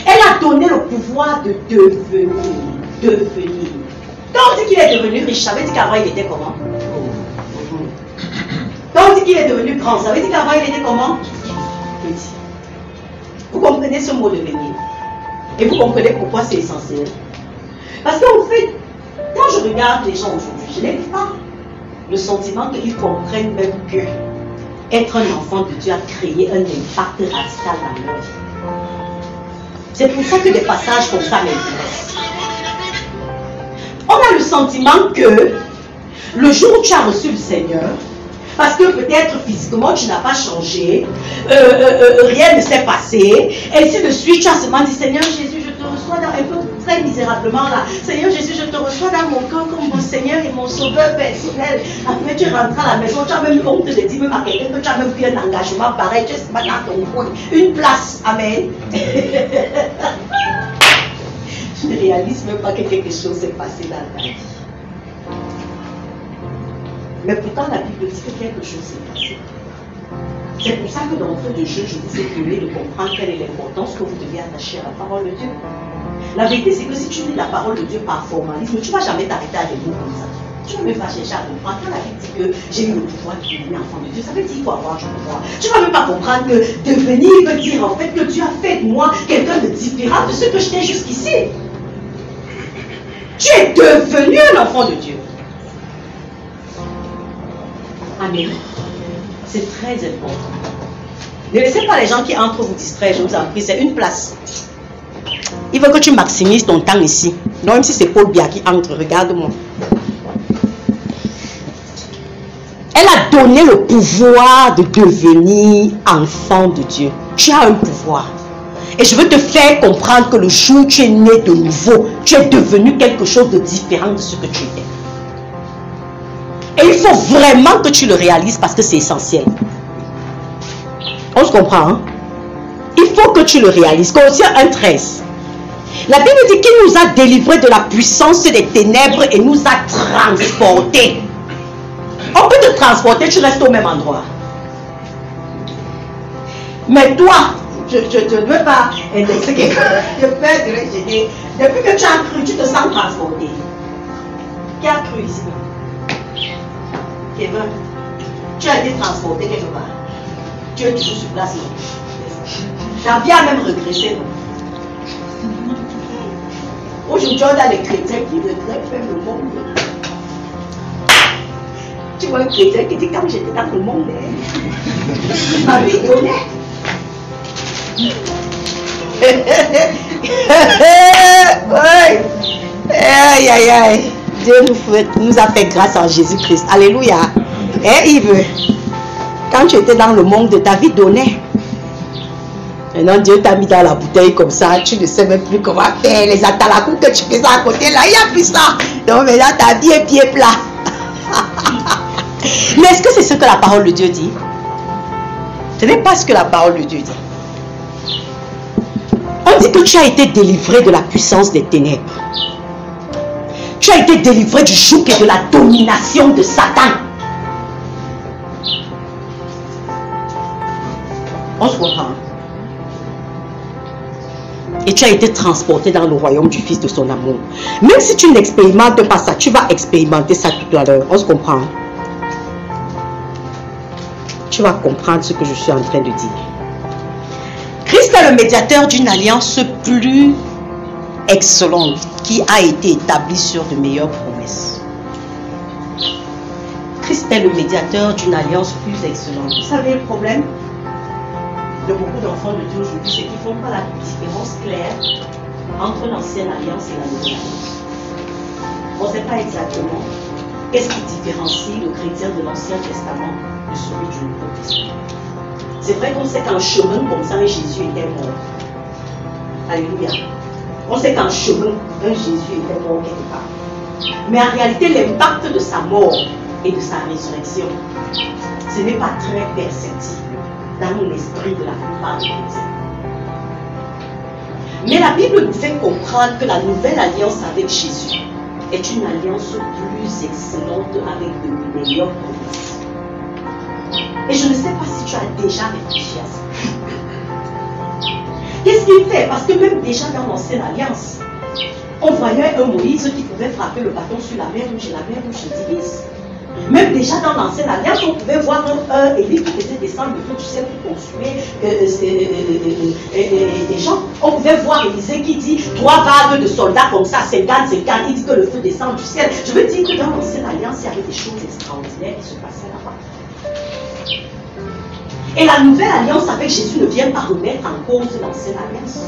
Elle a donné le pouvoir de devenir. Quand on dit qu'il est devenu riche, ça veut dire qu'avant il était comment? Quand on dit qu'il est devenu grand, ça veut dire qu'avant il était comment? Petit. Vous comprenez ce mot devenir? Et vous comprenez pourquoi c'est essentiel? Parce qu'en fait, quand je regarde les gens aujourd'hui, je n'ai pas le sentiment qu'ils comprennent même que être un enfant de Dieu a créé un impact radical dans leur vie. C'est pour ça que des passages comme ça m'intéressent. On a le sentiment que le jour où tu as reçu le Seigneur, parce que peut-être physiquement tu n'as pas changé, rien ne s'est passé, et ainsi de suite, tu as seulement dit, Seigneur Jésus, je te reçois dans un peu très misérablement là. Seigneur Jésus, je te reçois dans mon cœur comme mon Seigneur et mon sauveur personnel. Après tu rentres à la maison, tu as même honte de dire même à quelqu'un que tu as même pris un engagement pareil, tu es dans ton coin, une place. Amen. Tu ne réalises même pas que quelque chose s'est passé dans ta vie. Mais pourtant la Bible dit que quelque chose s'est passé. C'est pour ça que dans votre de jeu, je vous ai donné de comprendre quelle est l'importance que vous devez attacher à la parole de Dieu. La vérité, c'est que si tu lis la parole de Dieu par formalisme, tu ne vas jamais t'arrêter à des mots comme ça. Tu ne vas même pas chercher à comprendre. Quand la Bible dit que j'ai eu le pouvoir de devenir enfant de Dieu, ça veut dire qu'il faut avoir du pouvoir. Tu ne vas même pas comprendre que devenir veut dire en fait que Dieu a fait de moi quelqu'un de différent de ce que j'étais jusqu'ici. Tu es devenu un enfant de Dieu. Amen. C'est très important. Ne laissez pas les gens qui entrent vous distraire, je vous en prie, c'est une place. Il veut que tu maximises ton temps ici. Non, même si c'est Paul Bia qui entre, regarde-moi. Elle a donné le pouvoir de devenir enfant de Dieu. Tu as un pouvoir. Et je veux te faire comprendre que le jour où tu es né de nouveau, tu es devenu quelque chose de différent de ce que tu étais. Et il faut vraiment que tu le réalises parce que c'est essentiel. On se comprend, hein? Il faut que tu le réalises. Colossiens 1:13. La Bible dit qu'il nous a délivrés de la puissance des ténèbres et nous a transportés. On peut te transporter, tu restes au même endroit. Mais toi, je ne veux pas indexer quelqu'un. Je peux te dire, depuis que tu as cru, tu te sens transporté. Qui a cru ici? Kevin, tu as été transporté quelque part. Tu es toujours sur place, non? Ta vie a même régressé, non? Aujourd'hui, on a les chrétiens qui regrettent même le monde. Tu vois un chrétien qui dit quand j'étais dans le monde, ma vie donnait. Aïe, aïe, aïe. Dieu nous a fait grâce en Jésus-Christ. Alléluia. Eh Yves, quand tu étais dans le monde, ta vie donnait. Maintenant, Dieu t'a mis dans la bouteille comme ça. Tu ne sais même plus comment faire. Les atalacous que tu faisais à côté, là, il n'y a plus ça. Donc maintenant, ta vie est pied plat. Mais est-ce que c'est ce que la parole de Dieu dit? Ce n'est pas ce que la parole de Dieu dit. On dit que tu as été délivré de la puissance des ténèbres. Tu as été délivré du joug et de la domination de Satan. On se comprend. Et tu as été transporté dans le royaume du Fils de son amour. Même si tu n'expérimentes pas ça, tu vas expérimenter ça tout à l'heure. On se comprend. Tu vas comprendre ce que je suis en train de dire. Christ est le médiateur d'une alliance plus excellente qui a été établie sur de meilleures promesses. Christ est le médiateur d'une alliance plus excellente. Vous savez le problème de beaucoup d'enfants de Dieu aujourd'hui, c'est qu'ils ne font pas la différence claire entre l'ancienne alliance et la nouvelle alliance. On ne sait pas exactement qu'est-ce qui différencie le chrétien de l'Ancien Testament de celui du Nouveau Testament. C'est vrai qu'on sait qu'en chemin comme ça, un Jésus était mort. Alléluia. On sait qu'en chemin, un Jésus était mort quelque part. Mais en réalité, l'impact de sa mort et de sa résurrection, ce n'est pas très perceptible dans l'esprit de la plupart des chrétiens. Mais la Bible nous fait comprendre que la nouvelle alliance avec Jésus est une alliance plus excellente avec de meilleures promesses. Et je ne sais pas si tu as déjà réfléchi à ça. Qu'est-ce qu'il fait? Parce que même déjà dans l'ancienne alliance, on voyait un Moïse qui pouvait frapper le bâton sur la mer rouge et la mer rouge se divise. Même déjà dans l'ancienne alliance, on pouvait voir un Élie qui faisait descendre le feu du ciel pour consumer des gens. On pouvait voir Élisée qui dit 3 vagues de soldats comme ça, 50, il dit que le feu descend du ciel. Je veux dire que dans l'ancienne alliance, il y avait des choses extraordinaires qui se passaient là-bas. Et la nouvelle alliance avec Jésus ne vient pas remettre en cause l'ancienne alliance.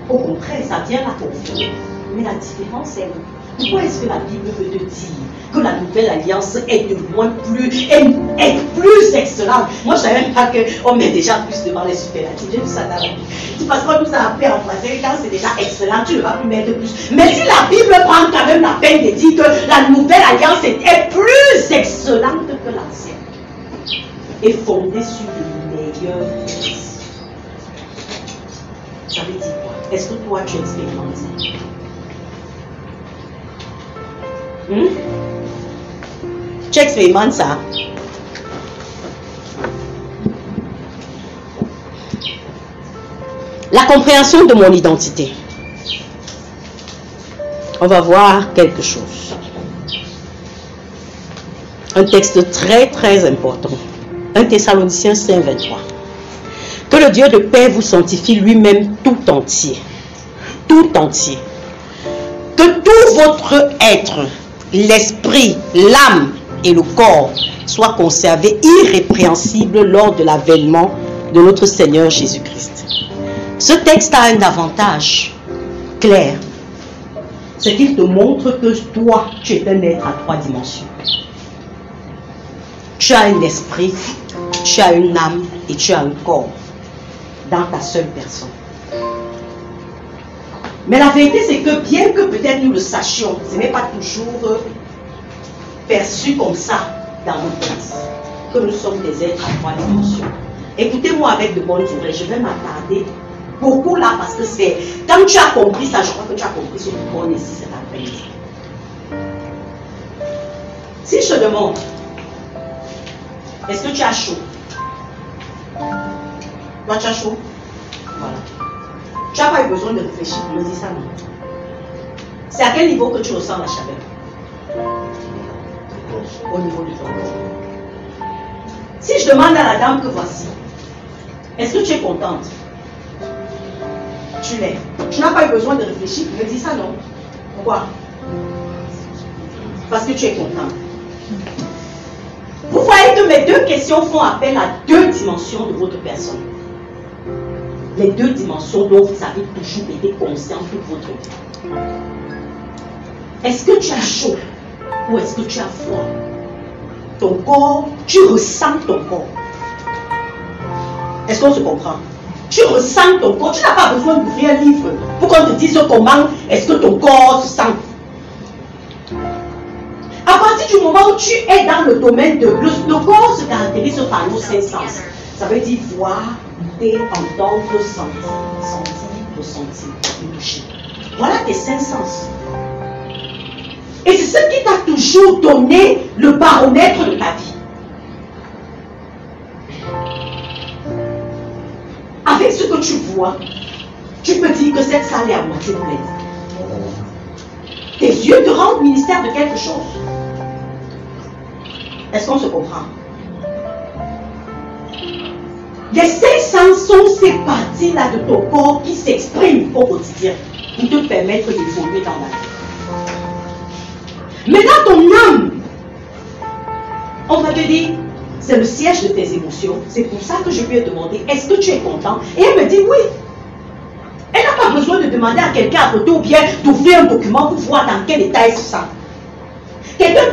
Au contraire, ça vient la confirmer. Mais la différence est, pourquoi est-ce que la Bible veut te dire que la nouvelle alliance est de loin plus excellente? Moi, je ne savais même pas qu'on met déjà plus devant les superlatifs. J'ai vu ça dans la Bible. C'est parce qu'on nous a appris en français, quand c'est déjà excellent, tu ne vas plus mettre plus. Mais si la Bible prend quand même la peine de dire que la nouvelle alliance est plus excellente que l'ancienne et fondée sur de meilleures promesses, ça veut dire quoi? Est-ce que toi, tu expérimentes ça? Tu expérimentes ça? La compréhension de mon identité. On va voir quelque chose. Un texte très très important. 1 Thessaloniciens 5, 23. Que le Dieu de paix vous sanctifie lui-même tout entier. Tout entier. Que tout votre être, l'esprit, l'âme et le corps soient conservés irrépréhensibles lors de l'avènement de notre Seigneur Jésus-Christ. Ce texte a un avantage clair. C'est qu'il te montre que toi, tu es un être à 3 dimensions. Tu as un esprit, tu as une âme et tu as un corps dans ta seule personne. Mais la vérité, c'est que bien que peut-être nous le sachions, ce n'est pas toujours perçu comme ça dans nos textes, que nous sommes des êtres à 3 dimensions. Écoutez-moi avec de bonnes oreilles, je vais m'attarder beaucoup là parce que c'est... Quand tu as compris ça, je crois que tu as compris ce qu'on est ici cet après-midi. Si je te demande, est-ce que tu as chaud? Toi, tu as chaud? Voilà. Tu n'as pas eu besoin de réfléchir pour me dire ça, non? C'est à quel niveau que tu ressens la chaleur? Au niveau du corps. Si je demande à la dame que voici, est-ce que tu es contente? Tu l'es. Tu n'as pas eu besoin de réfléchir pour me dire ça, non? Pourquoi? Parce que tu es contente. Vous voyez que mes 2 questions font appel à 2 dimensions de votre personne. Les 2 dimensions dont vous avez toujours été conscient toute votre vie. Est-ce que tu as chaud ou est-ce que tu as froid? Ton corps, tu ressens ton corps. Est-ce qu'on se comprend? Tu ressens ton corps. Tu n'as pas besoin d'ouvrir un livre pour qu'on te dise comment est-ce que ton corps se sent. À partir du moment où tu es dans le domaine de... Le corps se caractérise par nos 5 sens. Ça veut dire voir, goûter, entendre, sentir, ressentir, toucher. Voilà tes 5 sens. Et c'est ce qui t'a toujours donné le baromètre de ta vie. Avec ce que tu vois, tu peux dire que cette salle est à moitié pleine. Tes yeux te rendent ministère de quelque chose. Est-ce qu'on se comprend? Les 5 sens sont ces parties-là de ton corps qui s'expriment au quotidien pour te permettre d'évoluer dans la vie. Mais dans ton âme, on va te dire, c'est le siège de tes émotions. C'est pour ça que je lui ai demandé, est-ce que tu es content? Et elle me dit oui. Elle n'a pas besoin de demander à quelqu'un à côté ou bien d'ouvrir un document pour voir dans quel état elle se sent. Quelqu'un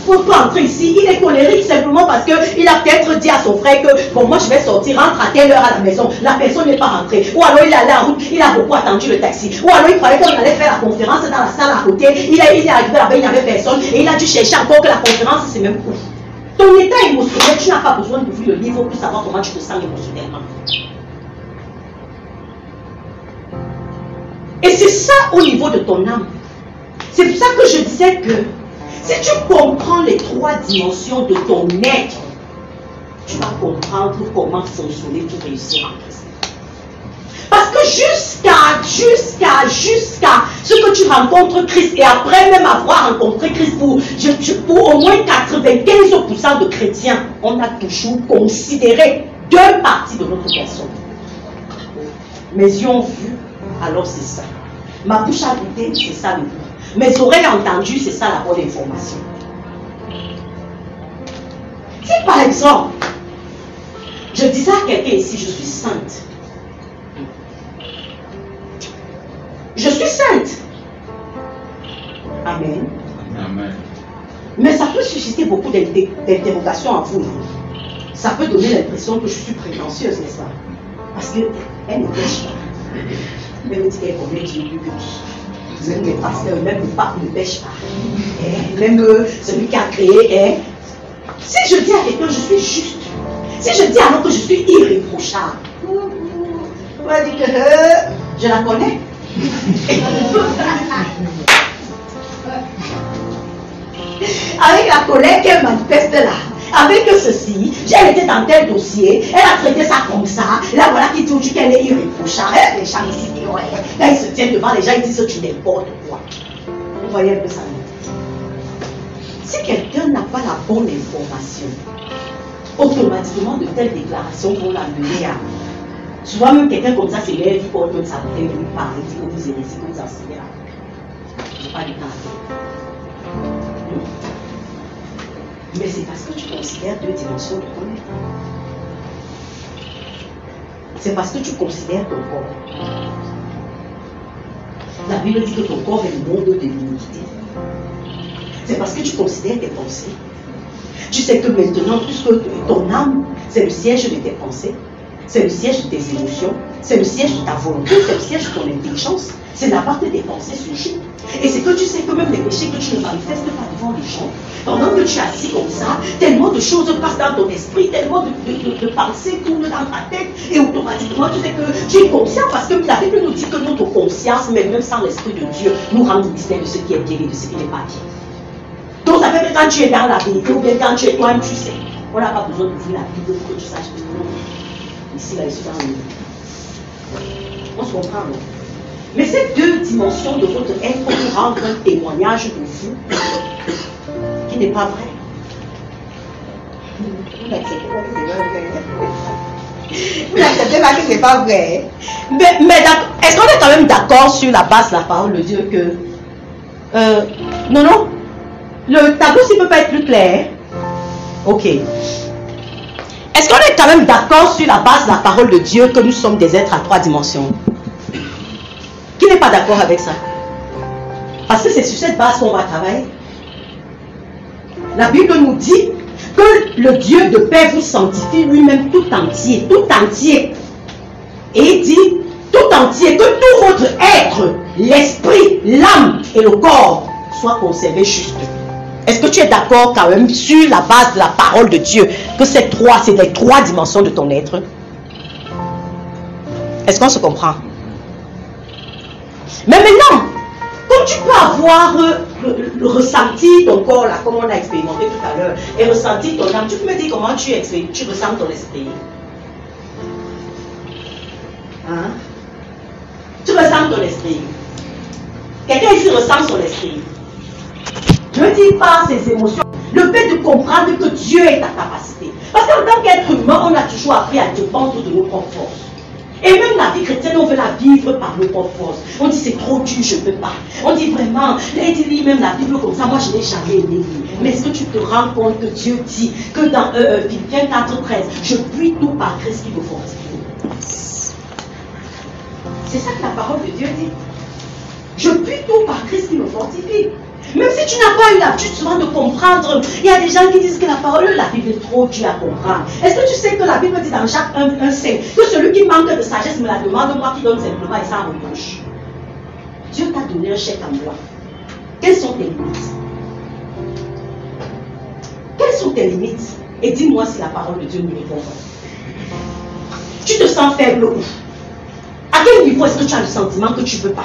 peut entrer ici, il est colérique simplement parce qu'il a peut-être dit à son frère que bon, moi je vais sortir, rentre à telle heure à la maison, la personne n'est pas rentrée. Ou alors il est allé en route, il a beaucoup attendu le taxi. Ou alors il croyait qu'on allait faire la conférence dans la salle à côté, il est arrivé là-bas, il n'y avait personne et il a dû chercher encore que la conférence c'est même court. Ton état émotionnel, tu n'as pas besoin d'ouvrir le livre pour savoir comment tu te sens émotionnellement. Et c'est ça au niveau de ton âme. C'est pour ça que je disais que si tu comprends les 3 dimensions de ton être, tu vas comprendre comment fonctionner pour réussir en Christ. Parce que jusqu'à ce que tu rencontres Christ et après même avoir rencontré Christ pour au moins 95% de chrétiens, on a toujours considéré 2 parties de notre personne. Mes yeux ont vu, alors c'est ça. Ma bouche a goûté, c'est ça le goût. Mes oreilles entendues, c'est ça la bonne information. Si par exemple, je disais à quelqu'un ici, je suis sainte. Je suis sainte. Amen. Amen. Mais ça peut susciter beaucoup d'interrogations en vous. Ça peut donner l'impression que je suis prétentieuse, n'est-ce pas? Parce qu'elle ne pêche pas. Elle me dit qu'elle connaît Dieu plus que qui. Même les pasteurs, même le pape ne pêche pas. Même celui qui a créé. Si je dis à quelqu'un je suis juste, si je dis alors que je suis irréprochable, on va dire que je la connais. Avec la colère qu'elle manifeste là, avec ceci, elle était dans tel dossier, elle a traité ça comme ça, là voilà qui trouve qu'elle est irréprochable. Les gens ici, ouais, là ils se tiennent devant les gens, ils disent tu n'importe quoi. Vous voyez un peu ça. Si quelqu'un n'a pas la bonne information, automatiquement de telles déclarations vont l'amener à... Souvent même quelqu'un comme ça, c'est l'air qui porte ça, vous vous parler, que vous hérissez, que vous enseignez là. Je n'ai pas du temps à faire. Mais c'est parce que tu considères 2 dimensions de ton être. c'est parce que tu considères ton corps. La Bible dit que ton corps est le monde de l'iniquité. C'est parce que tu considères tes pensées. Tu sais que maintenant, puisque ton âme, c'est le siège de tes pensées, c'est le siège de tes émotions, c'est le siège de ta volonté, c'est le siège de ton intelligence, c'est la part de tes pensées surgit. Et c'est que tu sais que même les péchés que tu ne manifestes pas devant les gens, pendant que tu es assis comme ça, tellement de choses passent dans ton esprit, tellement de pensées tournent dans ta tête, et automatiquement tu sais que tu es conscient, parce que la Bible nous dit que notre conscience, même sans l'Esprit de Dieu, nous rend ministère de ce qui est bien et de ce qui n'est pas bien. Donc ça fait que quand tu es dans la vérité, ou bien quand tu es toi-même, tu sais. On n'a pas besoin d'ouvrir la Bible pour que tu saches que non. Ici, là, je suis dans le... On se comprend, non? Mais ces deux dimensions de votre être vous rendent un témoignage de vous qui n'est pas vrai. Vous n'acceptez pas que ce n'est pas vrai. Mais est-ce qu'on est quand même d'accord sur la base de la parole de Dieu que... non. Le tableau, s'il ne peut pas être plus clair. Ok. Est-ce qu'on est quand même d'accord sur la base de la parole de Dieu que nous sommes des êtres à 3 dimensions? Qui n'est pas d'accord avec ça? Parce que c'est sur cette base qu'on va travailler. La Bible nous dit que le Dieu de paix vous sanctifie lui-même tout entier. Tout entier. Et il dit tout entier, que tout votre être, l'esprit, l'âme et le corps soient conservés juste. Est-ce que tu es d'accord quand même sur la base de la parole de Dieu que c'est les 3 dimensions de ton être? Est-ce qu'on se comprend? Mais maintenant, comme tu peux avoir le ressenti ton corps là, comme on a expérimenté tout à l'heure, et ressenti ton âme, tu peux me dire comment tu ressens ton esprit? Hein? Tu ressens ton esprit. Quelqu'un ici ressent son esprit. Je ne dis pas ses émotions. Le fait de comprendre que Dieu est ta capacité. Parce qu'en tant qu'être humain, on a toujours appris à dépendre de nos propres forces. Et même la vie chrétienne, on veut la vivre par nos propres forces. On dit c'est trop dur, je ne peux pas. On dit vraiment, Lady lit même la Bible comme ça, moi je n'ai jamais aimé lire. Mais est-ce que tu te rends compte que Dieu dit que dans Philippiens 4:13, je puis tout par Christ qui me fortifie? C'est ça que la parole de Dieu dit. Je puis tout par Christ qui me fortifie. Même si tu n'as pas eu l'habitude souvent de comprendre, il y a des gens qui disent que la parole de la Bible est trop dure à comprendre. Est-ce que tu sais que la Bible dit dans Jacques 1:5 que celui qui manque de sagesse me la demande, moi qui donne simplement et sans reproche? Dieu t'a donné un chèque en blanc. Quelles sont tes limites? Quelles sont tes limites? Et dis-moi si la parole de Dieu ne répond pas. Tu te sens faible où? À quel niveau est-ce que tu as le sentiment que tu ne peux pas?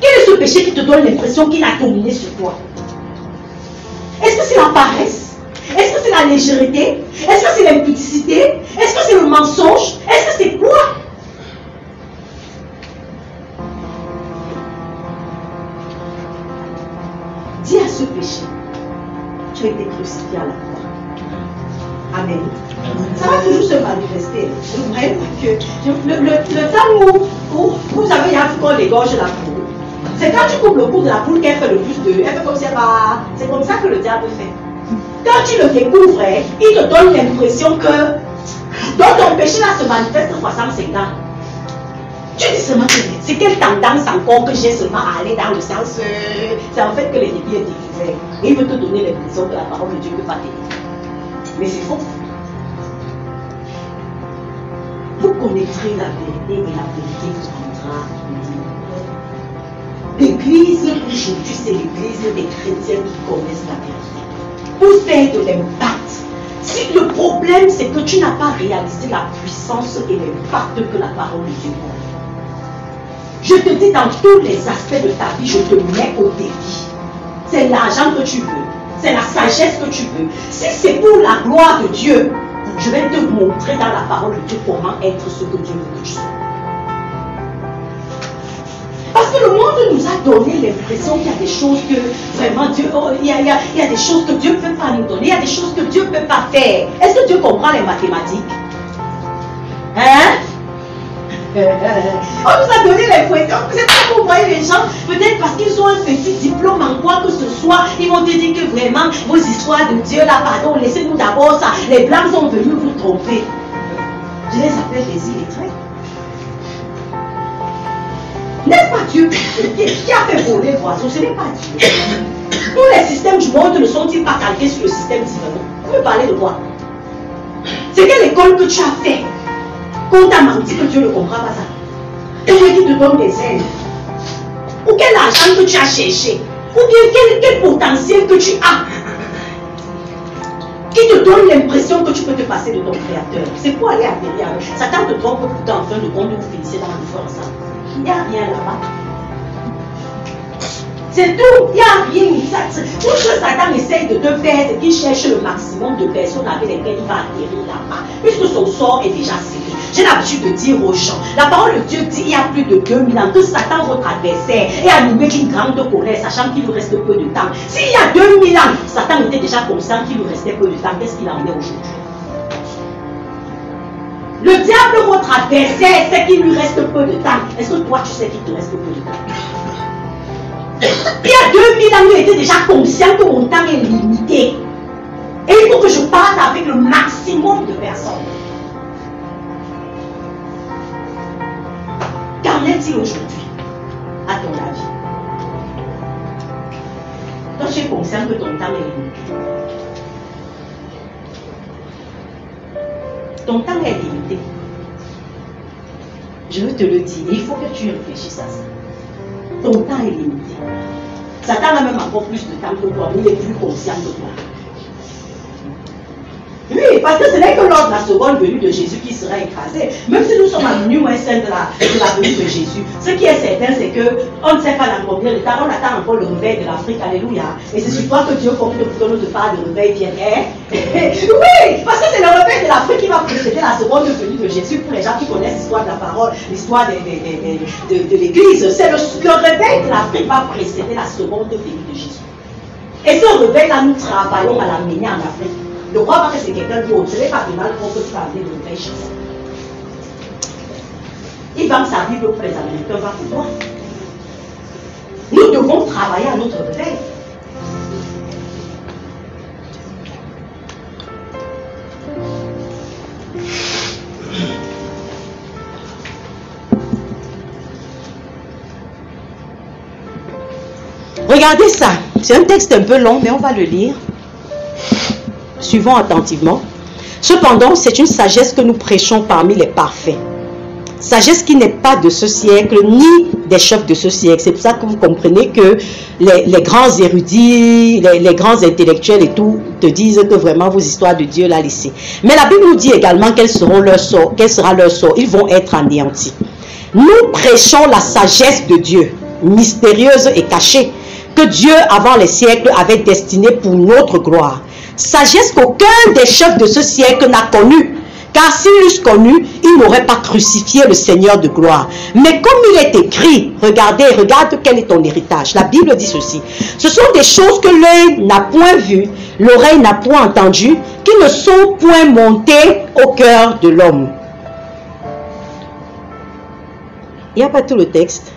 Quel est ce péché qui te donne l'impression qu'il a dominé sur toi? Est-ce que c'est la paresse? Est-ce que c'est la légèreté? Est-ce que c'est l'impudicité? Est-ce que c'est le mensonge? Est-ce que c'est quoi? Dis à ce péché, tu as été crucifié à la croix. Amen. Ça va toujours se manifester. Vous voyez que le temps où vous avez vu qu'on égorge la poule, c'est quand tu coupes le cou de la poule qu'elle fait le plus de... Elle fait comme si elle va... C'est comme ça que le diable fait. Quand tu le découvres, il te donne l'impression que... Donc ton péché là se manifeste 350 ans. Tu dis seulement que c'est quelle tendance encore que j'ai seulement à aller dans le sens... C'est en fait que l'ennemi est découvert. Et il veut te donner l'impression que la parole de Dieu ne peut pas t'aider. Mais c'est faux. Vous connaîtrez la vérité et la vérité vous rendra libre. L'église aujourd'hui, c'est l'église des chrétiens qui connaissent la vérité. Pour faire de l'impact. Si le problème, c'est que tu n'as pas réalisé la puissance et l'impact que la parole de Dieu a. Je te dis dans tous les aspects de ta vie, je te mets au défi. C'est l'argent que tu veux. C'est la sagesse que tu veux. Si c'est pour la gloire de Dieu, je vais te montrer dans la parole de Dieu comment être ce que Dieu veut que tu sois. Parce que le monde nous a donné l'impression qu'il y a des choses que vraiment Dieu, il y a des choses que Dieu ne peut pas nous donner, il y a des choses que Dieu ne peut pas faire. Est-ce que Dieu comprend les mathématiques? Hein? On nous a donné l'impression que c'est pas pour voir les gens, peut-être parce qu'ils ont un petit diplôme en quoi que ce soit, ils vont te dire que vraiment vos histoires de Dieu là, pardon, laissez-nous d'abord ça. Les blancs sont venus vous tromper. Je les appelle des illettrés. N'est-ce pas Dieu qui a fait voler l'oiseau? Ce n'est pas Dieu. Tous les systèmes du monde ne sont-ils pas calqués sur le système divin? Vous me parlez de quoi? C'est quelle école que tu as fait qu'on t'a menti que Dieu ne comprend pas ça? Et qui te donne des ailes? Ou quel argent que tu as cherché? Ou bien quel potentiel que tu as qui te donne l'impression que tu peux te passer de ton créateur? C'est pour aller atterrir avec. Satan te trompe pourtant en fin de compte vous finissez dans le feu ensemble. Il n'y a rien là-bas. C'est tout, il n'y a rien. Tout ce que Satan essaye de te faire, c'est qu'il cherche le maximum de personnes avec lesquelles il va atterrir là-bas, puisque son sort est déjà scellé. J'ai l'habitude de dire aux gens, la parole de Dieu dit il y a plus de 2000 ans que Satan, votre adversaire, est animé d'une grande colère, sachant qu'il lui reste peu de temps. S'il y a 2000 ans, Satan était déjà conscient qu'il lui restait peu de temps, qu'est-ce qu'il en est aujourd'hui? Le diable, votre adversaire, sait qu'il lui reste peu de temps. Est-ce que toi, tu sais qu'il te reste peu de temps? Il y a 2000 ans, il était déjà conscient que mon temps est limité. Et il faut que je parte avec le maximum de personnes. Qu'en est-il aujourd'hui, à ton avis? Toi, tu es conscient que ton temps est limité. Ton temps est limité. Je veux te le dire, il faut que tu réfléchisses à ça. Ton temps est limité. Satan a même encore plus de temps que toi, mais il est plus conscient que toi. Oui, parce que ce n'est que lors de la seconde venue de Jésus qui sera écrasé. Même si nous sommes à minuit moins 5 de la venue de Jésus, ce qui est certain, c'est qu'on ne sait pas dans combien de temps, on attend encore le réveil de l'Afrique, alléluia. Et c'est sur toi que Dieu compte pour que notre part de réveil vienne. Oui, parce que c'est le réveil de l'Afrique qui va précéder la seconde venue de Jésus pour les gens qui connaissent l'histoire de la parole, l'histoire de l'Église. C'est le réveil de l'Afrique va précéder la seconde venue de Jésus. Et ce réveil-là, nous travaillons à l'amener en Afrique. Ne crois pas que c'est quelqu'un d'autre. Ce n'est pas du mal pour que tu vas amener le réveil chez toi. Il vend sa Bible pour les Américains, va pour toi. Nous devons travailler à notre réveil. Regardez ça. C'est un texte un peu long, mais on va le lire. Suivons attentivement. Cependant, c'est une sagesse que nous prêchons parmi les parfaits. Sagesse qui n'est pas de ce siècle, ni des chefs de ce siècle. C'est pour ça que vous comprenez que les grands érudits, les grands intellectuels et tout, te disent que vraiment vos histoires de Dieu, là, laissez. Mais la Bible nous dit également quel sera leur sort. Ils vont être anéantis. Nous prêchons la sagesse de Dieu, mystérieuse et cachée, que Dieu, avant les siècles, avait destinée pour notre gloire. Sagesse qu'aucun des chefs de ce siècle n'a connue, car s'ils l'eussent connue, ils n'auraient pas crucifié le Seigneur de gloire. Mais comme il est écrit, regarde quel est ton héritage. La Bible dit ceci: ce sont des choses que l'œil n'a point vues, l'oreille n'a point entendues, qui ne sont point montées au cœur de l'homme. Il n'y a pas tout le texte.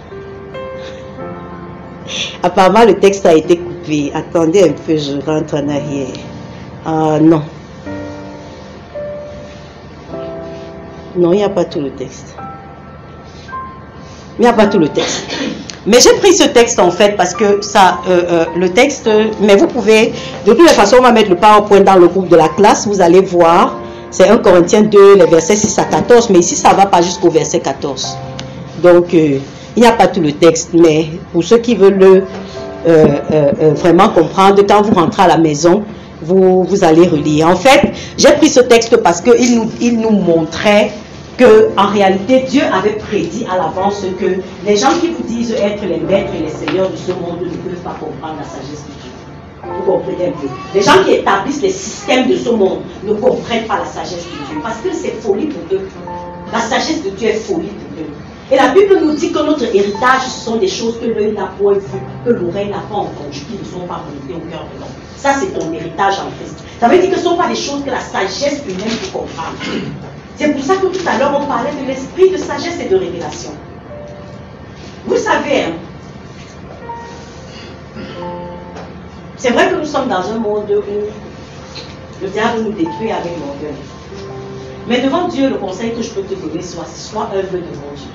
Apparemment, le texte a été coupé. Attendez un peu, je rentre en arrière. Non. Non, il n'y a pas tout le texte. Il n'y a pas tout le texte. Mais j'ai pris ce texte en fait parce que ça, le texte, mais vous pouvez, de toutes les façons, on va mettre le PowerPoint dans le groupe de la classe, vous allez voir, c'est 1 Corinthiens 2, les versets 6 à 14, mais ici ça ne va pas jusqu'au verset 14. Donc, il n'y a pas tout le texte, mais pour ceux qui veulent vraiment comprendre, quand vous rentrez à la maison, vous allez relire. En fait, j'ai pris ce texte parce qu'il nous montrait que en réalité, Dieu avait prédit à l'avance que les gens qui vous disent être les maîtres et les seigneurs de ce monde ne peuvent pas comprendre la sagesse de Dieu. Vous comprenez un peu? Les gens qui établissent les systèmes de ce monde ne comprennent pas la sagesse de Dieu parce que c'est folie pour eux. La sagesse de Dieu est folie pour eux. Et la Bible nous dit que notre héritage, ce sont des choses que l'œil n'a point vu, que l'oreille n'a pas entendu, qui ne sont pas montées au cœur de l'homme. Ça, c'est ton héritage en Christ. Ça veut dire que ce ne sont pas des choses que la sagesse humaine peut comprendre. C'est pour ça que tout à l'heure, on parlait de l'esprit de sagesse et de révélation. Vous savez, hein, c'est vrai que nous sommes dans un monde où le diable nous détruit avec l'orgueil. Mais devant Dieu, le conseil que je peux te donner, sois humble devant Dieu.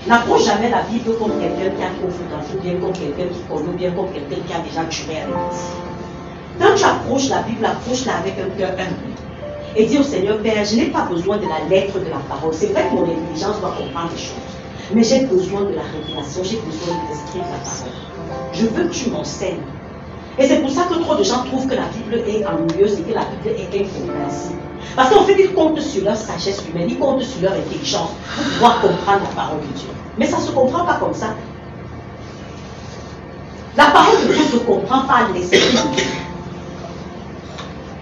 N'approche jamais la Bible comme quelqu'un qui a trop foutu, ou bien comme quelqu'un qui connaît, ou bien comme quelqu'un qui a déjà tué avec lui. Quand tu approches la Bible, approche-la avec un cœur humble. Et dis au Seigneur, Père, je n'ai pas besoin de la lettre de la parole. C'est vrai que mon intelligence doit comprendre les choses. Mais j'ai besoin de la révélation, j'ai besoin de l'esprit de la parole. Je veux que tu m'enseignes. Et c'est pour ça que trop de gens trouvent que la Bible est ennuyeuse et que la Bible est incompréhensible. Parce qu'en fait, ils comptent sur leur sagesse humaine, ils comptent sur leur intelligence pour pouvoir comprendre la parole de Dieu. Mais ça ne se comprend pas comme ça. La parole de Dieu se comprend par l'esprit de Dieu.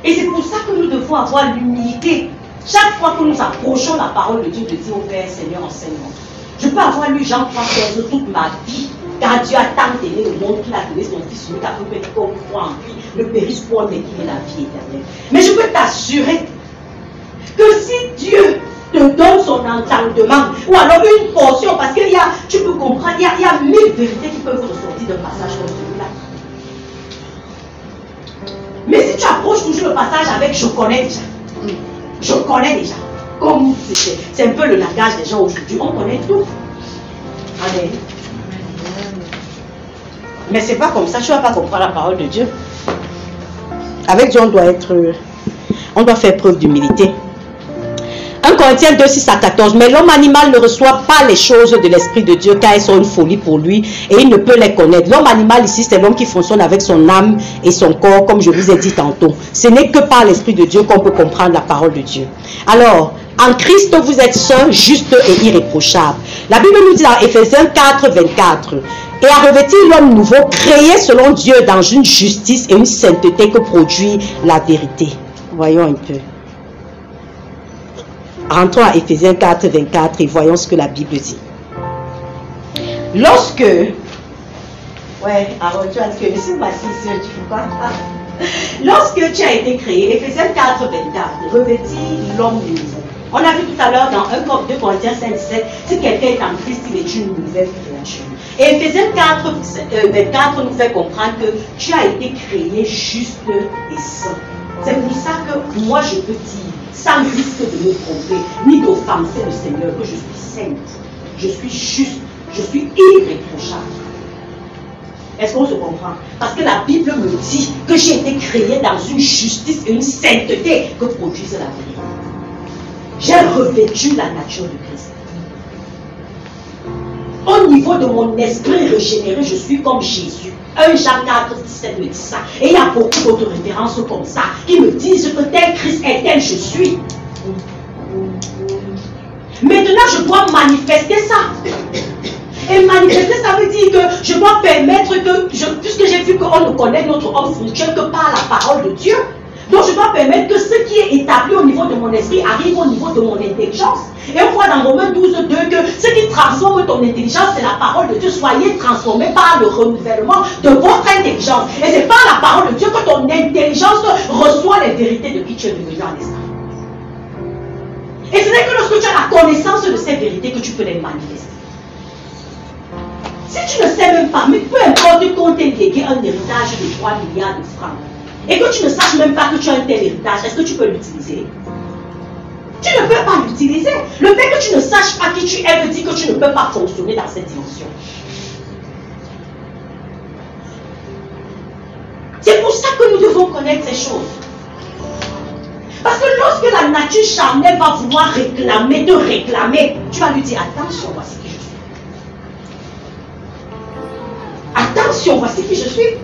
Et c'est pour ça que nous devons avoir l'humilité. Chaque fois que nous approchons la parole de Dieu, de dire au Père, Seigneur, enseigne-moi. Je peux avoir lu Jean 3,16 toute ma vie, car Dieu a tant aimé le monde qu'il a donné son Fils unique afin que quiconque croit en lui ne périsse point, mais qu'il ait la vie éternelle. Mais je peux t'assurer que si Dieu te donne son entendement, ou alors une portion, parce qu'il y a, tu peux comprendre, il y a 1000 vérités qui peuvent ressortir d'un passage comme celui-là. Mais si tu approches toujours le passage avec je connais déjà, comme c'est un peu le langage des gens aujourd'hui, on connaît tout. Amen. Mais c'est pas comme ça, tu ne vas pas comprendre la parole de Dieu. Avec Dieu, on doit faire preuve d'humilité. 1 Corinthiens 2, 6 à 14. Mais l'homme animal ne reçoit pas les choses de l'Esprit de Dieu car elles sont une folie pour lui et il ne peut les connaître. L'homme animal ici, c'est l'homme qui fonctionne avec son âme et son corps, comme je vous ai dit tantôt. Ce n'est que par l'Esprit de Dieu qu'on peut comprendre la parole de Dieu. Alors, en Christ, vous êtes saints, justes et irréprochables. La Bible nous dit dans Éphésiens 4, 24. Et à revêtir l'homme nouveau, créé selon Dieu dans une justice et une sainteté que produit la vérité. Voyons un peu. Rentrons à Éphésiens 4, 24 et voyons ce que la Bible dit. Lorsque... Ouais, alors tu as dit que monsieur Massy, tu ne peux pas. Lorsque tu as été créé, Éphésiens 4, 24, revêtir l'homme nouveau. On a vu tout à l'heure dans 2 Corinthiens 5, 17, si quelqu'un est en Christ, il est une nouvelle créature. Et Éphésiens 4, 24 nous fait comprendre que tu as été créé juste et saint. C'est pour ça que moi je peux dire, sans risque de me tromper, ni d'offenser le Seigneur, que je suis sainte, je suis juste, je suis irréprochable. Est-ce qu'on se comprend? Parce que la Bible me dit que j'ai été créé dans une justice et une sainteté que produisent la vérité. J'ai revêtu la nature de Christ. Au niveau de mon esprit régénéré, je suis comme Jésus. 1 Jean 4, 17 me dit ça. Et il y a beaucoup d'autres références comme ça qui me disent que tel Christ est tel je suis. Maintenant, je dois manifester ça. Et manifester, ça veut dire que je dois permettre que, puisque j'ai vu qu'on ne connaît notre homme spirituel que par la parole de Dieu, donc je dois permettre que ce qui est établi au niveau de mon esprit arrive au niveau de mon intelligence. Et on voit dans Romains 12, 2 que ce qui transforme ton intelligence, c'est la parole de Dieu. Soyez transformés par le renouvellement de votre intelligence. Et c'est par la parole de Dieu que ton intelligence reçoit les vérités de qui tu es devenu en instant. Et ce n'est que lorsque tu as la connaissance de ces vérités que tu peux les manifester. Si tu ne sais même pas, mais peu importe qu'on t'ait légué un héritage de 3 milliards de francs, et que tu ne saches même pas que tu as un tel héritage, est-ce que tu peux l'utiliser? Tu ne peux pas l'utiliser. Le fait que tu ne saches pas qui tu es veut dire que tu ne peux pas fonctionner dans cette dimension. C'est pour ça que nous devons connaître ces choses. Parce que lorsque la nature charnelle va vouloir te réclamer, tu vas lui dire, attention, voici qui je suis. Attention, voici qui je suis.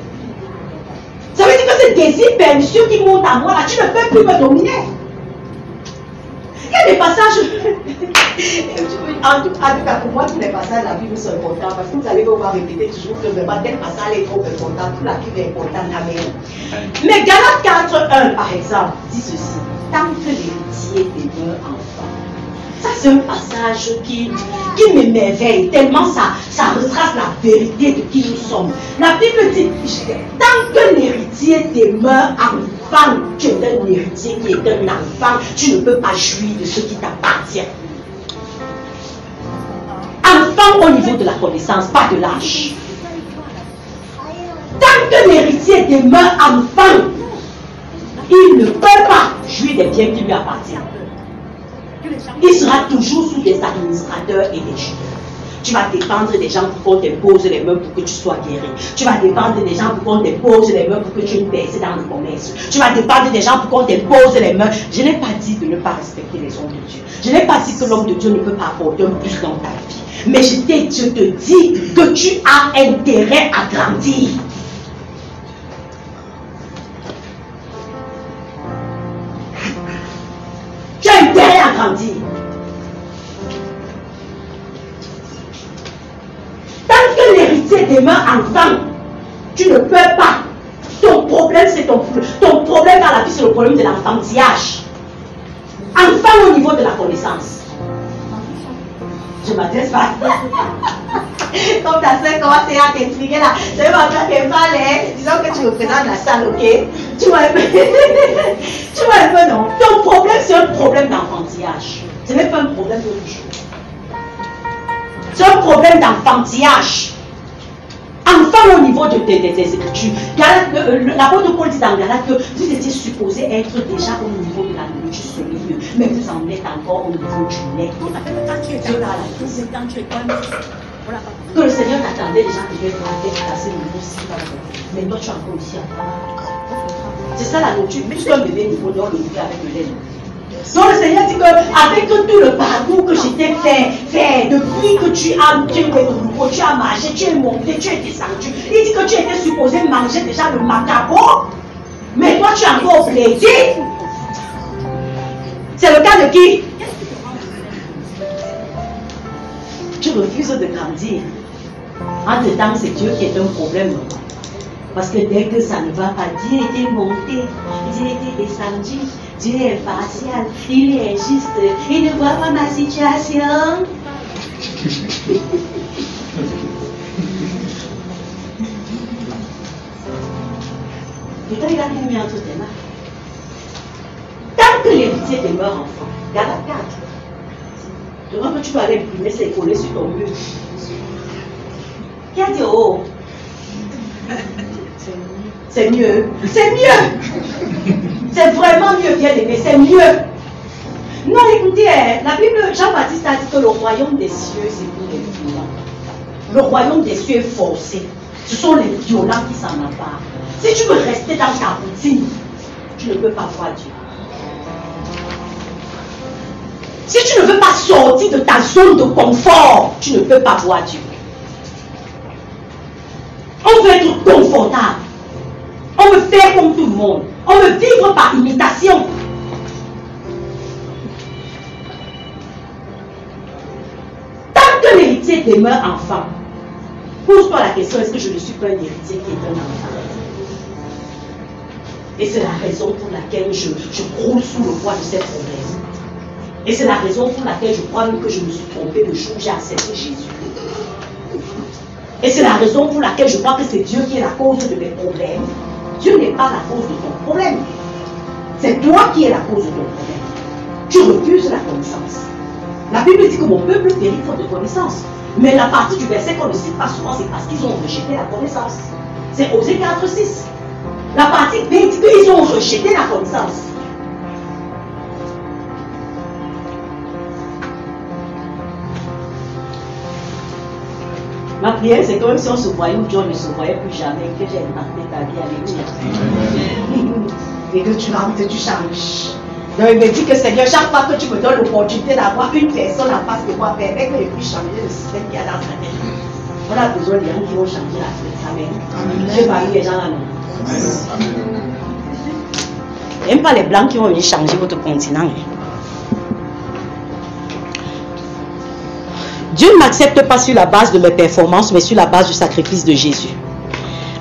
Ça veut dire que ce désir pernicieux qui monte à moi, là, tu ne peux plus me dominer. Il y a des passages. En tout cas, pour moi, tous les passages de la Bible sont importants parce que vous allez voir répéter toujours que vraiment tel passage est trop important, tout la Bible est importante. Amen. Mais Galates 4:1, par exemple, dit ceci: tant que l'héritier demeure enfant. Ça, c'est un passage qui m'émerveille tellement ça retrace la vérité de qui nous sommes. La Bible dit, tant que l'héritier demeure enfant, tu es un héritier qui est un enfant, tu ne peux pas jouir de ce qui t'appartient. Enfant au niveau de la connaissance, pas de l'âge. Tant que l'héritier demeure enfant, il ne peut pas jouir des biens qui lui appartiennent. Il sera toujours sous des administrateurs et des juges. Tu vas dépendre des gens pour qu'on t'impose les mains pour que tu sois guéri. Tu vas dépendre des gens pour qu'on t'impose les mains pour que tu aies une percée dans le commerce. Tu vas dépendre des gens pour qu'on t'impose les mains. Je n'ai pas dit de ne pas respecter les hommes de Dieu. Je n'ai pas dit que l'homme de Dieu ne peut pas apporter un plus dans ta vie. Mais je te dis que tu as intérêt à grandir. Tu as intérêt à grandir. Tant que l'héritier demeure enfant, tu ne peux pas. Ton problème, c'est ton problème dans la vie, c'est le problème de l'enfantillage. Enfant au niveau de la connaissance. Je m'adresse pas. Comme ta soeur commence à t'expliquer là, je vais m'appeler qu'elle parle, disons que tu représentes la salle, ok? Tu vois un peu. Tu vois un peu, non? Ton problème, c'est un problème d'enfantillage. Ce n'est pas un problème de religion. C'est un problème d'enfantillage. Enfant au niveau des Écritures. L'apôtre Paul dit dans Galate que vous étiez supposé être déjà au niveau de la nourriture solide, mais vous en êtes encore au niveau du lait. Que le Seigneur t'attendait déjà de faire passer le niveau 6 mais toi tu es encore ici à part. C'est ça la nourriture, plus qu'un bébé niveau dort le bébé avec le lait. Donc le Seigneur dit qu'avec tout le parcours que je t'ai fait depuis que tu as marché, tu es monté, tu es descendu, il dit que tu étais supposé manger déjà le macabo, mais toi tu es encore plaisir. C'est le cas de qui? Tu refuses de grandir. Entre-temps, c'est Dieu qui est un problème. Parce que dès que ça ne va pas, Dieu était monté, Dieu était descendu, Dieu est impartial, il est injuste, il ne voit pas ma situation. Putain, il a bien mis entre tes mains. Tant que l'héritier demeure enfant, Galate 4. Tu vois que tu peux aller imprimer, c'est collé sur ton mur. Qui a dit oh? C'est mieux. C'est mieux. C'est vraiment mieux, bien aimé. C'est mieux. Non, écoutez, la Bible, Jean-Baptiste a dit que le royaume des cieux, c'est pour les violents. Le royaume des cieux est forcé. Ce sont les violents qui s'en emparent. Si tu veux rester dans ta routine, tu ne peux pas voir Dieu. Si tu ne veux pas sortir de ta zone de confort, tu ne peux pas voir Dieu. On veut être confortable. On veut faire comme tout le monde. On veut vivre par imitation. Tant que l'héritier demeure enfant, pose-toi la question, est-ce que je ne suis pas un héritier qui est un enfant? Et c'est la raison pour laquelle je croule sous le poids de ces problèmes. Et c'est la raison pour laquelle je crois que je me suis trompé le jour où j'ai accepté Jésus. Et c'est la raison pour laquelle je crois que c'est Dieu qui est la cause de mes problèmes. Dieu n'est pas la cause de ton problème. C'est toi qui es la cause de ton problème. Tu refuses la connaissance. La Bible dit que mon peuple périt faute de connaissance. Mais la partie du verset qu'on ne cite pas souvent, c'est parce qu'ils ont rejeté la connaissance. C'est Osée 4:6. La partie B dit qu'ils ont rejeté la connaissance. Ma prière, c'est comme si on se voyait ou Dieu ne se voyait plus jamais, que j'ai impacté ta vie avec lui. Et que tu rentres, tu changes. Donc il me dit que Seigneur, chaque fois que tu me donnes l'opportunité d'avoir une personne en face de moi, permets que je puisse changer le système qu'il y a dans sa tête. On a besoin des gens qui vont changer la tête. Amen. Je parle les gens là, non. Il n'y a même pas les blancs qui vont venir changer votre continent. Dieu ne m'accepte pas sur la base de mes performances, mais sur la base du sacrifice de Jésus.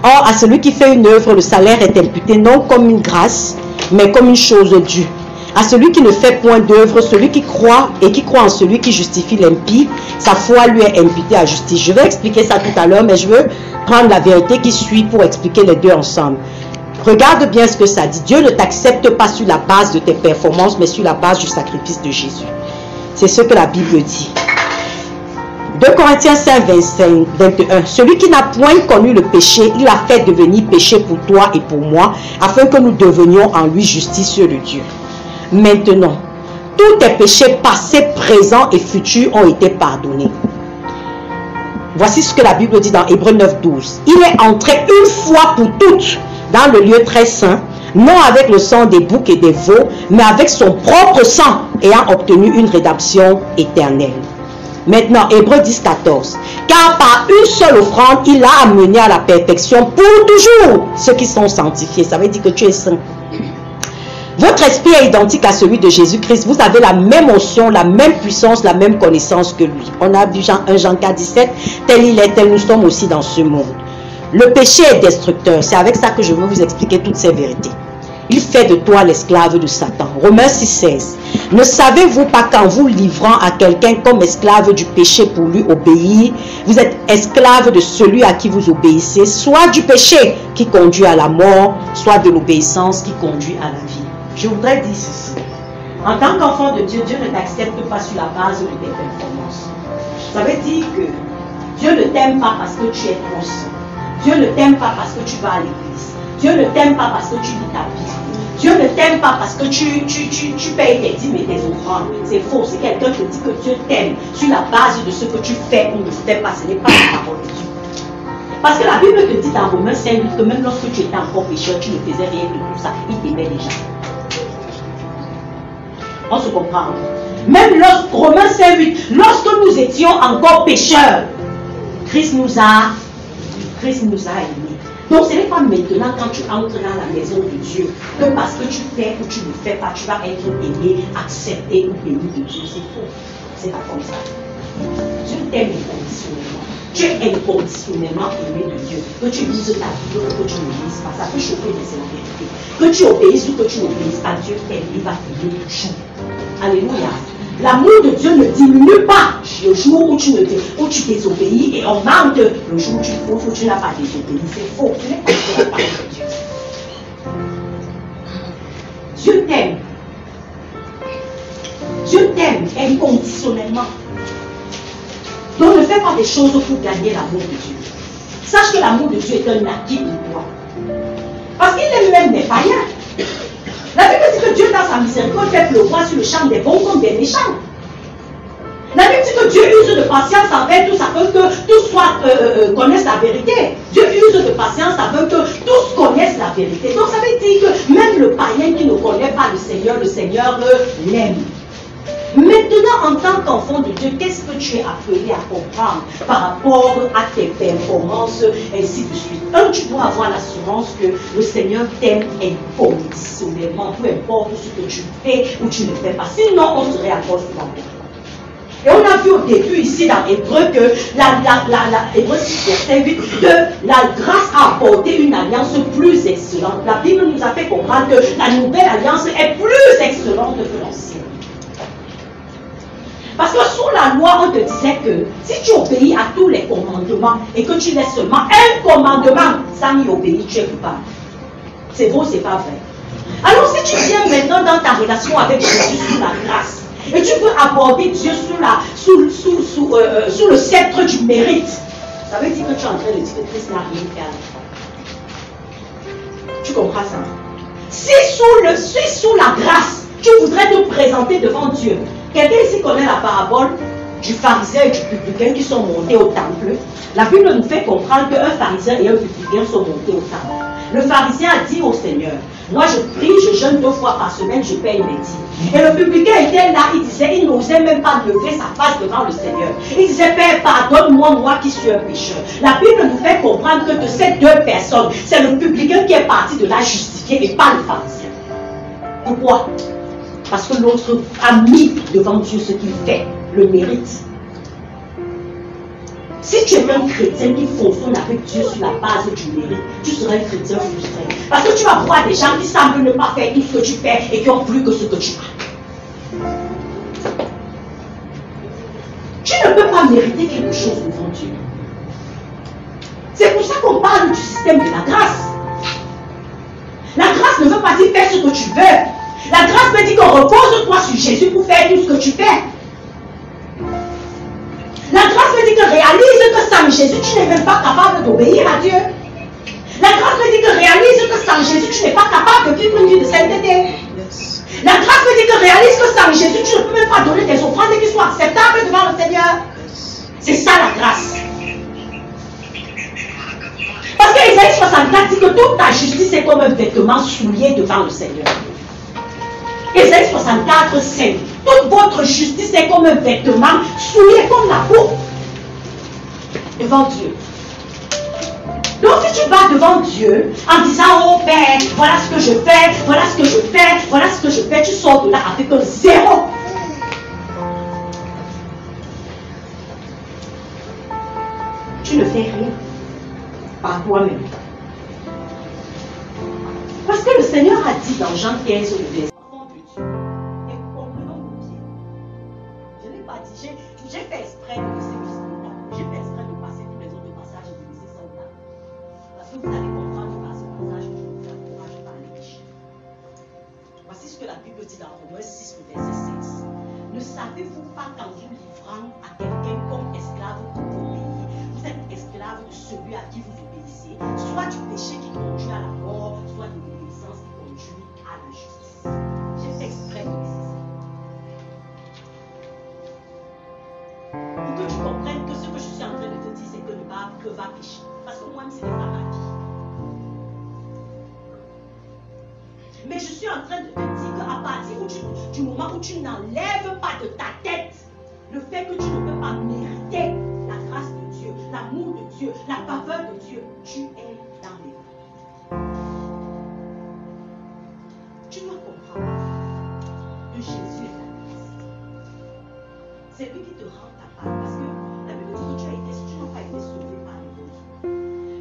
Or, à celui qui fait une œuvre, le salaire est imputé non comme une grâce, mais comme une chose due. À celui qui ne fait point d'œuvre, celui qui croit et qui croit en celui qui justifie l'impie, sa foi lui est imputée à justice. Je vais expliquer ça tout à l'heure, mais je veux prendre la vérité qui suit pour expliquer les deux ensemble. Regarde bien ce que ça dit. Dieu ne t'accepte pas sur la base de tes performances, mais sur la base du sacrifice de Jésus. C'est ce que la Bible dit. 2 Corinthiens 5, 21. Celui qui n'a point connu le péché, il a fait devenir péché pour toi et pour moi, afin que nous devenions en lui justice de Dieu. Maintenant, tous tes péchés passés, présents et futurs ont été pardonnés. Voici ce que la Bible dit dans Hébreux 9, 12. Il est entré une fois pour toutes dans le lieu très saint, non avec le sang des boucs et des veaux, mais avec son propre sang, ayant obtenu une rédemption éternelle. Maintenant, Hébreux 10, 14. Car par une seule offrande, il a amené à la perfection pour toujours ceux qui sont sanctifiés. Ça veut dire que tu es saint. Votre esprit est identique à celui de Jésus-Christ. Vous avez la même onction, la même puissance, la même connaissance que lui. On a vu 1 Jean 4, 17. Tel il est, tel nous sommes aussi dans ce monde. Le péché est destructeur. C'est avec ça que je veux vous expliquer toutes ces vérités. Il fait de toi l'esclave de Satan. Romains 6, 16. Ne savez-vous pas qu'en vous livrant à quelqu'un comme esclave du péché pour lui obéir, vous êtes esclave de celui à qui vous obéissez, soit du péché qui conduit à la mort, soit de l'obéissance qui conduit à la vie. Je voudrais dire ceci. En tant qu'enfant de Dieu, Dieu ne t'accepte pas sur la base de tes performances. Ça veut dire que Dieu ne t'aime pas parce que tu es trop saint. Dieu ne t'aime pas parce que tu vas à l'église. Dieu ne t'aime pas parce que tu lis ta Bible. Dieu ne t'aime pas parce que tu payes tes dîmes et tes offrandes. C'est faux. C'est quelqu'un qui dit que Dieu t'aime sur la base de ce que tu fais ou ne fais pas. Ce n'est pas la parole de Dieu. Parce que la Bible te dit dans Romains 5 que même lorsque tu étais encore pécheur, tu ne faisais rien de tout ça. Il t'aimait déjà. On se comprend. Même Romains 5, 8, lorsque nous étions encore pécheurs, Christ nous a aimés. Donc ce n'est pas maintenant quand tu entres dans la maison de Dieu que parce que tu fais ou tu ne fais pas, tu vas être aimé, accepté ou béni de Dieu. C'est faux. C'est pas comme ça. Dieu t'aime inconditionnellement. Tu es inconditionnellement aimé de Dieu. Que tu lises ta Bible ou que tu ne lises pas, ça peut choquer, mais c'est la vérité. Que tu obéisses ou que tu n'obéisses pas, Dieu t'aime, il va t'aimer toujours. Alléluia. L'amour de Dieu ne diminue pas le jour où tu désobéis et augmente le jour où tu n'as pas désobéi. C'est faux. Ce n'est pas la parole de Dieu. Dieu t'aime. Dieu t'aime inconditionnellement. Donc ne fais pas des choses pour gagner l'amour de Dieu. Sache que l'amour de Dieu est un acquis pour toi. Parce qu'il aime même les païens. La Bible dit que Dieu, dans sa miséricorde, fait pleuvoir sur le champ des bons comme des méchants. La Bible dit que Dieu use de patience avec tous afin que tous connaissent la vérité. Dieu use de patience afin que tous connaissent la vérité. Donc ça veut dire que même le païen qui ne connaît pas le Seigneur l'aime. Maintenant, en tant qu'enfant de Dieu, qu'est-ce que tu es appelé à comprendre par rapport à tes performances, ainsi de suite? Tu dois avoir l'assurance que le Seigneur t'aime inconditionnellement, peu importe ce que tu fais ou tu ne fais pas. Sinon, on serait encore sous la terre. Et on a vu au début ici dans Hébreux que Hébreux 6, verset 8, que la grâce a apporté une alliance plus excellente. La Bible nous a fait comprendre que la nouvelle alliance est plus excellente que l'ancienne. Parce que sous la loi, on te disait que si tu obéis à tous les commandements et que tu laisses seulement un commandement sans y obéir, tu es coupable. C'est vrai ou c'est pas vrai? Alors si tu viens maintenant dans ta relation avec Jésus sous la grâce, et tu peux aborder Dieu sous le sceptre du mérite, ça veut dire que tu es en train de dire que Christ n'a rien fait à la fin. Tu comprends ça? Si sous la grâce, tu voudrais te présenter devant Dieu, quelqu'un ici connaît la parabole du pharisien et du publicain qui sont montés au temple. La Bible nous fait comprendre qu'un pharisien et un publicain sont montés au temple. Le pharisien a dit au Seigneur, moi je prie, je jeûne 2 fois par semaine, je paye mes dîmes. Et le publicain était là, il n'osait même pas lever sa face devant le Seigneur. Il disait, Père, pardonne-moi, moi qui suis un pécheur. La Bible nous fait comprendre que de ces 2 personnes, c'est le publicain qui est parti de là justifié et pas le pharisien. Pourquoi? Parce que l'autre a mis devant Dieu ce qu'il fait, le mérite. Si tu es un chrétien qui fonctionne avec Dieu sur la base du mérite, tu seras un chrétien frustré. Parce que tu vas voir des gens qui semblent ne pas faire tout ce que tu fais et qui ont plus que ce que tu as. Tu ne peux pas mériter quelque chose devant Dieu. C'est pour ça qu'on parle du système de la grâce. La grâce ne veut pas dire faire ce que tu veux. La grâce veut dire que repose-toi sur Jésus pour faire tout ce que tu fais. La grâce veut dire que réalise que sans Jésus, tu n'es même pas capable d'obéir à Dieu. La grâce veut dire que réalise que sans Jésus, tu n'es pas capable de vivre une vie de sainteté. La grâce veut dire que réalise que sans Jésus, tu ne peux même pas donner des offrandes qui soient acceptables devant le Seigneur. C'est ça la grâce. Parce que Isaïe 64 dit que toute ta justice est comme un vêtement souillé devant le Seigneur. Isaïe 64, 5. Toute votre justice est comme un vêtement souillé comme la peau devant Dieu. Donc si tu vas devant Dieu en disant oh Père, voilà ce que je fais, voilà ce que je fais, voilà ce que je fais, tu sors de là avec un zéro. Tu ne fais rien par toi-même. Parce que le Seigneur a dit dans Jean 15 au verset, enfants de Dieu, et comprenons-nous bien. Je n'ai pas dit, j'ai fait exprès de laisser le Seigneur. J'ai fait exprès de passer tous les autres passages et de laisser ça là. Parce que vous allez comprendre par ce passage que je vous encourage par les riches. Voici ce que la Bible dit dans Romains 6, le verset 16. Ne savez-vous pas qu'en vous livrant à quelqu'un comme esclave pour obéir, vous êtes esclave de celui à qui vous obéissez, soit du péché qui conduit à la mort, soit de l'obéissance qui conduit à la justice. J'ai fait exprès de laisser ça. Pour que tu comprennes que ce que je suis en train de te dire, c'est que ne va pécher. Parce que moi-même, ce n'est pas ma vie. Mais je suis en train de te dire qu'à partir du moment où tu n'enlèves pas de ta tête le fait que tu ne peux pas mériter la grâce de Dieu, l'amour de Dieu, la faveur de Dieu, tu es dans les mains. Tu dois comprendre que Jésus est la grâce. C'est lui qui te rend capable. Parce que la Bible dit que tu n'as pas été sauvé par les autres.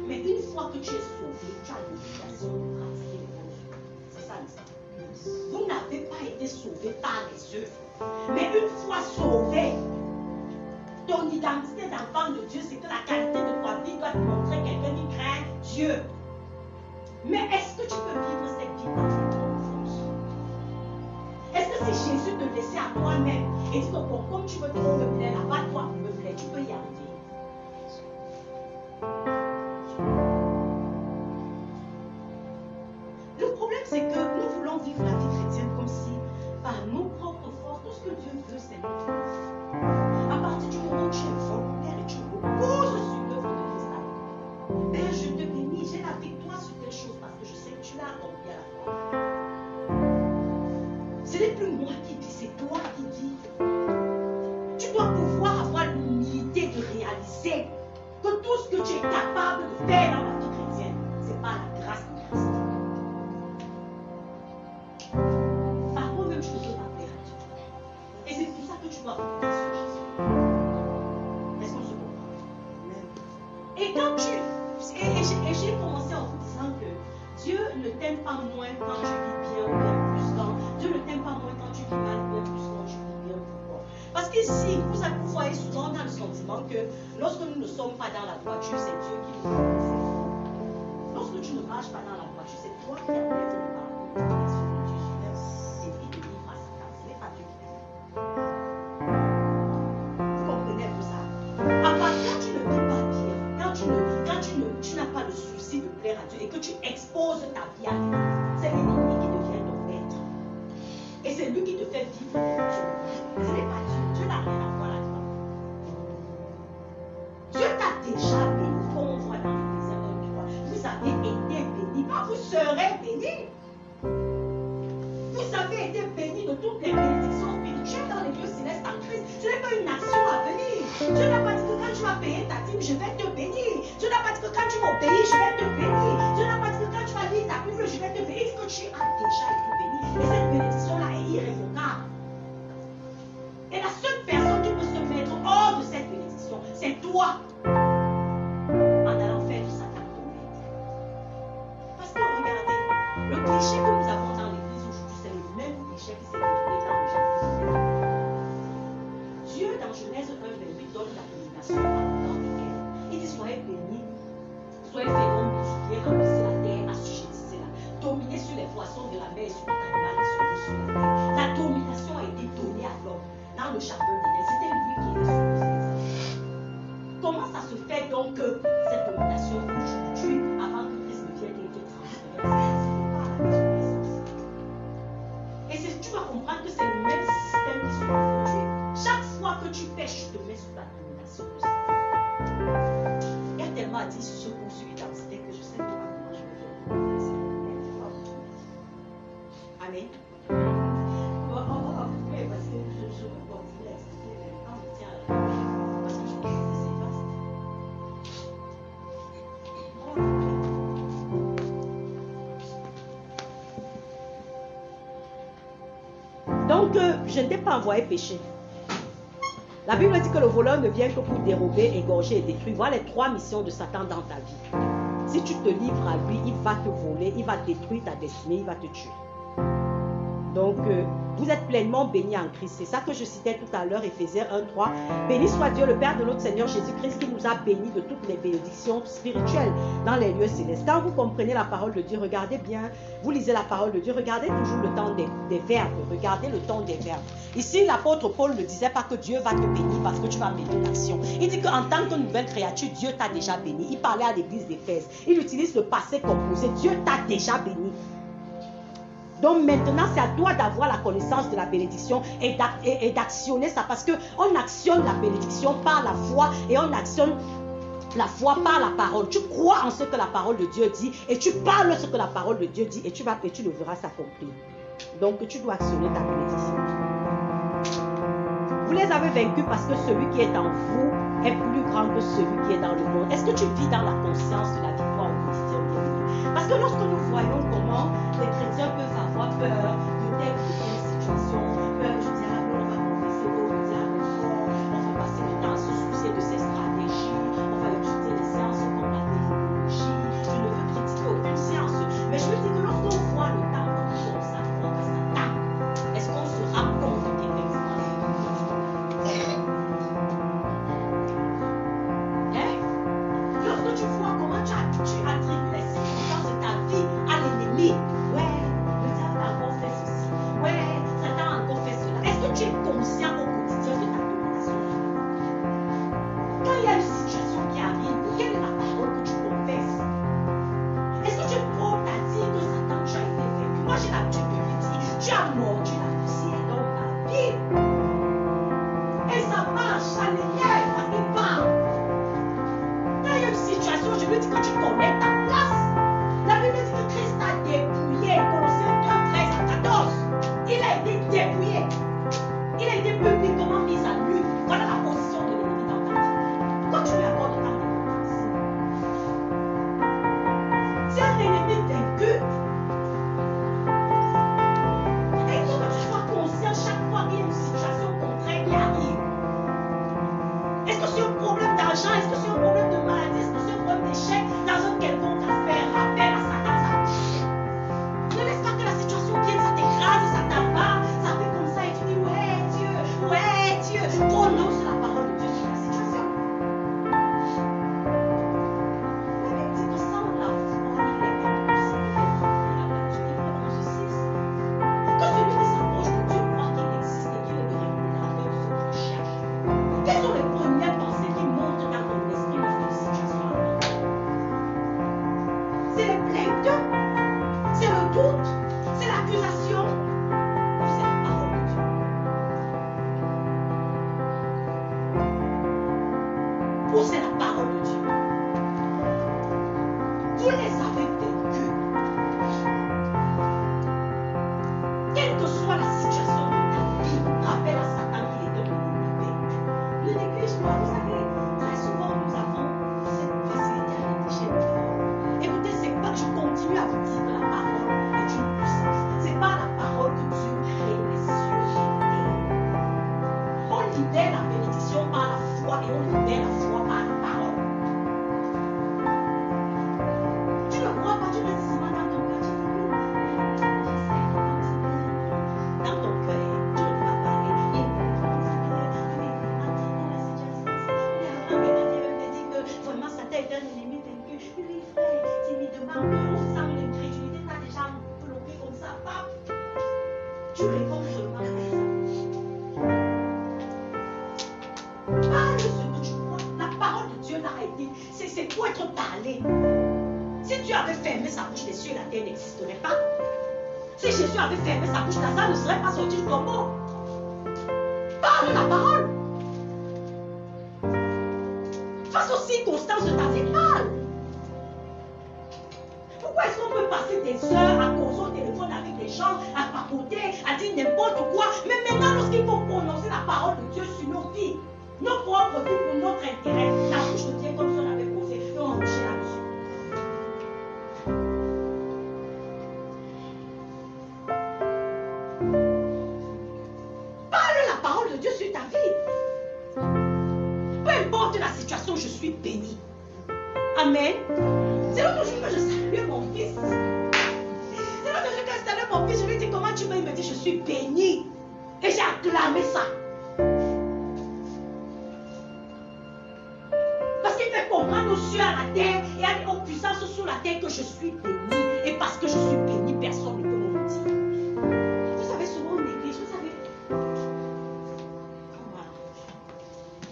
Mais une fois que tu es sauvé, tu as l'obligation de pratiquer les bonnes œuvres. C'est ça l'histoire. Vous n'avez pas été sauvé par les œuvres. Mais une fois sauvé, ton identité d'enfant de Dieu, c'est que la qualité de ta vie doit te montrer quelqu'un qui craint Dieu. Mais est-ce que tu peux vivre cette vie par tes propres forces? Est-ce que c'est Jésus te laisser à toi-même et dire que bon, comme tu veux trop me plaire, là-bas, toi, me plaire, tu peux y arriver? Le problème, c'est que nous voulons vivre la vie chrétienne comme si, par nos propres forces, tout ce que Dieu veut, c'est notre vie. À partir du moment où tu es volontaire et tu reposes sur l'œuvre de Christ, Père, je te bénis, j'ai la victoire sur telle chose parce que je sais que tu l'as accompli à la croix. Ce n'est plus moi qui vis, c'est toi qui vis. Tu dois pouvoir avoir l'humilité de réaliser que tout ce que tu es capable de faire dans la vie chrétienne, c'est par la grâce de Christ. Par toi-même, tu ne peux pas plaire à Dieu. Et c'est pour ça que tu dois compter sur Jésus. Est-ce qu'on se comprend? Et quand et j'ai commencé en vous disant que Dieu ne t'aime pas moins quand tu vis bien ou bien plus quand. Dieu ne t'aime pas moins quand tu vis mal ou bien plus quand tu vis bien. Pourquoi? Parce qu'ici, vous voyez souvent dans le sentiment que lorsque nous ne sommes pas dans la voiture, c'est Dieu qui nous fait. Lorsque tu ne marches pas dans la voiture, c'est toi qui appelles le parcours de Dieu et qui te livre à sa grâce. Ce n'est pas Dieu qui t'aime. Vous comprenez un peu ça? À part quand tu ne vis pas bien, tu n'as pas le souci de plaire à Dieu et que tu exposes ta vie à lui, c'est l'ennemi qui devient ton maître. Et c'est lui qui te fait vivre Dieu. Ce n'est pas Dieu. Dieu n'a rien à voir là-dedans. Dieu t'a déjà béni, comme on voit dans l'Église 1, 3. Vous avez été bénis, pas vous serez bénis. Vous avez été bénis de toutes les bénédictions spirituelles dans les lieux célestes en Christ. Ce n'est pas une action à venir. Dieu n'a pas dit que quand tu vas payer ta dîme, je vais te bénir. Dieu n'a pas dit que quand tu m'obéis, je vais te bénir. Dieu n'a pas dit que quand tu vas lire ta Bible, je vais te bénir. Il dit que tu as déjà été béni. Et cette bénédiction-là est irrévocable. Et la seule personne qui peut se mettre hors de cette bénédiction, c'est toi. En allant faire du Satan ton maître. Parce que regardez, le cliché que nous avons dans l'église aujourd'hui, c'est le même cliché qui s'est déroulé dans le jardin. Dieu, dans Genèse 1, 28, donne la domination à l'homme et elle. Il dit soyez bénis, soyez féconds, multipliez, remplissez la terre, assujettissez-la. Dominez sur les poissons de la mer et sur tout animal et sur la terre. La domination a été donnée à l'homme dans le jardin d'Éden. C'était lui qui était supposé. Comment ça se fait donc que cette domination aujourd'hui, avant que Christ ne vienne, ait été transférée? C'est pas la désobéissance. Et tu dois que c'est le même système qui se reproduit. Chaque fois que tu pêches, tu te mets sous la domination de ça. Il y a tellement dit sur ce cours sur l'identité que je sais pas comment je vais faire. Amen. Oui, parce que je me voulais expliquer, mais quand on tient à la parce que je pense que c'est vaste. Donc, je ne t'ai pas envoyé pécher. La Bible dit que le voleur ne vient que pour dérober, égorger et détruire. Voilà les 3 missions de Satan dans ta vie. Si tu te livres à lui, il va te voler, il va détruire ta destinée, il va te tuer. Donc, vous êtes pleinement bénis en Christ. C'est ça que je citais tout à l'heure, Éphésiens 1:3. Béni soit Dieu, le Père de notre Seigneur Jésus-Christ, qui nous a bénis de toutes les bénédictions spirituelles dans les lieux célestes. Quand vous comprenez la parole de Dieu, regardez bien, vous lisez la parole de Dieu, regardez toujours le temps des verbes, regardez le temps des verbes. Ici, l'apôtre Paul ne disait pas que Dieu va te bénir parce que tu vas mener l'action. Il dit qu'en tant que nouvelle créature, Dieu t'a déjà béni. Il parlait à l'église d'Éphèse. Il utilise le passé composé. Dieu t'a déjà béni. Donc maintenant, c'est à toi d'avoir la connaissance de la bénédiction et d'actionner ça. Parce qu'on actionne la bénédiction par la foi et on actionne la foi par la parole. Tu crois en ce que la parole de Dieu dit et tu parles ce que la parole de Dieu dit et tu le verras s'accomplir. Donc tu dois actionner ta bénédiction. Vous les avez vaincus parce que celui qui est en vous est plus grand que celui qui est dans le monde. Est-ce que tu vis dans la conscience de la victoire au quotidien? Parce que lorsque nous voyons comment les chrétiens peuvent avoir peur de telle ou telle situation, peur du diable, on va confesser au diable, on va passer le temps à se soucier de ses stratégies, on va étudier les sciences comme la théologie. Je ne veux critiquer aucune science, mais je veux dire que lorsqu'on voit le temps comme ça, on va s'attendre. Est-ce qu'on se rend compte qu'effectivement lorsque tu vois comment tu attribues les circonstances de ta vie à l'ennemi, ouais, le diable a encore fait ceci, ouais, Satan a encore fait cela. Est-ce que tu es conscient au quotidien de ta domination? Quand il y a une situation qui arrive, quelle est la parole que tu confesses? Est-ce que tu prends à dire que Satan, tu as été vaincu? Moi, j'ai l'habitude de lui dire, tu as mordu la poussière dans ta vie. Et ça marche, ça l'énerve, ça dépend. Quand il y a une situation, je lui dis que tu connais ta place. La Bible dit que Christ a dépouillé. Colossiens 2:13-14. Il a été dépouillé. Il a été publiquement mis à nu. Voilà la position de l'ennemi dans ta vie. Pourquoi tu lui accordes ta importance? C'est un ennemi vaincu. Et il faut que tu sois conscient chaque fois qu'il y a une situation contraire qui arrive. Est-ce que c'est un problème d'argent? Est-ce que c'est un problème de maladie? Est-ce que c'est un problème d'échec dans une quelconque affaire? Rappelle à Satan ça. Ne laisse pas que la situation vienne, ça t'écrase, ça t'abat, ça fait comme ça et tu dis ouais Dieu, prononce la parole de Dieu sur la situation. La Bible dit que sans la foi, il est impossible de faire la Livre 11:6. Que celui qui s'approche de Dieu croit qu'il existe et qu'il est le rémunérateur de ceux qui le cherchent. Quelles sont les premières pensées qui montent dans ton esprit dans cette situation? C'est les plaintes, c'est le doute, c'est l'accusation, ou c'est la parole de Dieu? Ou c'est la parole de Dieu? Vous les avez vaincus. Quelle que soit la situation de ta vie, rappelle à Satan qu'il est un ennemi vaincu. Ne néglige pas, vous savez, très souvent nous avons cette facilité à négliger le fort. Écoutez, c'est pas que je continue à vous dire que la parole est une puissance. C'est pas la parole que Dieu crée les cieux et la terre. On libère la bénédiction par la foi et on libère la foi par la parole. Tu ne crois pas, tu restes seulement dans ton cœur, tu dis oui, j'essaie, dans ton cœur, tu ne peux pas parler. Il y a une vraiment Satan est un ennemi vaincu. Oui, frère, timidement, on sent l'incrédulité, t'as déjà bloqué comme ça, paf. Tu réponds seulement à ça. Parle ce que tu crois. La parole de Dieu l'a été. C'est pour être parlé. Si Dieu avait fermé sa bouche, les cieux et la terre n'existeraient pas. Si Jésus avait fermé sa bouche, Lazare ne serait pas sorti du tombeau. Parle la parole. Face aux circonstances de ta vie, parle. Pourquoi est-ce qu'on peut passer des heures à causer au téléphone avec des gens, à papoter, à dire n'importe quoi, mais maintenant lorsqu'il faut prononcer la parole de Dieu sur nos vies, nos propres vies pour notre intérêt, la bouche devient comme si on avait posé et on bouchait là-dessus. Parle la parole de Dieu sur ta vie. Peu importe la situation, je suis béni. Amen. C'est l'autre jour que je saluais mon fils. C'est l'autre jour que je saluais mon fils. Je lui ai dit comment tu veux. Il me dit je suis béni. Et j'ai acclamé ça. Parce qu'il fait comprendre aux cieux, à la terre et aux puissances sous la terre que je suis béni. Et parce que je suis béni, personne ne peut me le dire. Vous savez, souvent en église, vous savez. Voilà.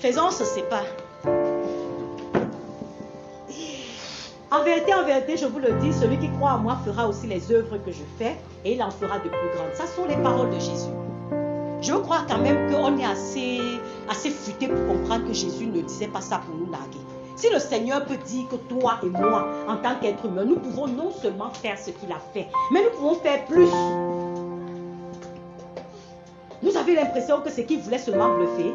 Faisons ce sépas. En vérité, je vous le dis, celui qui croit en moi fera aussi les œuvres que je fais et il en fera de plus grandes. Ça sont les paroles de Jésus. Je crois quand même qu'on est assez futé pour comprendre que Jésus ne disait pas ça pour nous narguer. Si le Seigneur peut dire que toi et moi, en tant qu'être humain, nous pouvons non seulement faire ce qu'il a fait, mais nous pouvons faire plus. Vous avez l'impression que c'est qu'il voulait seulement bluffer.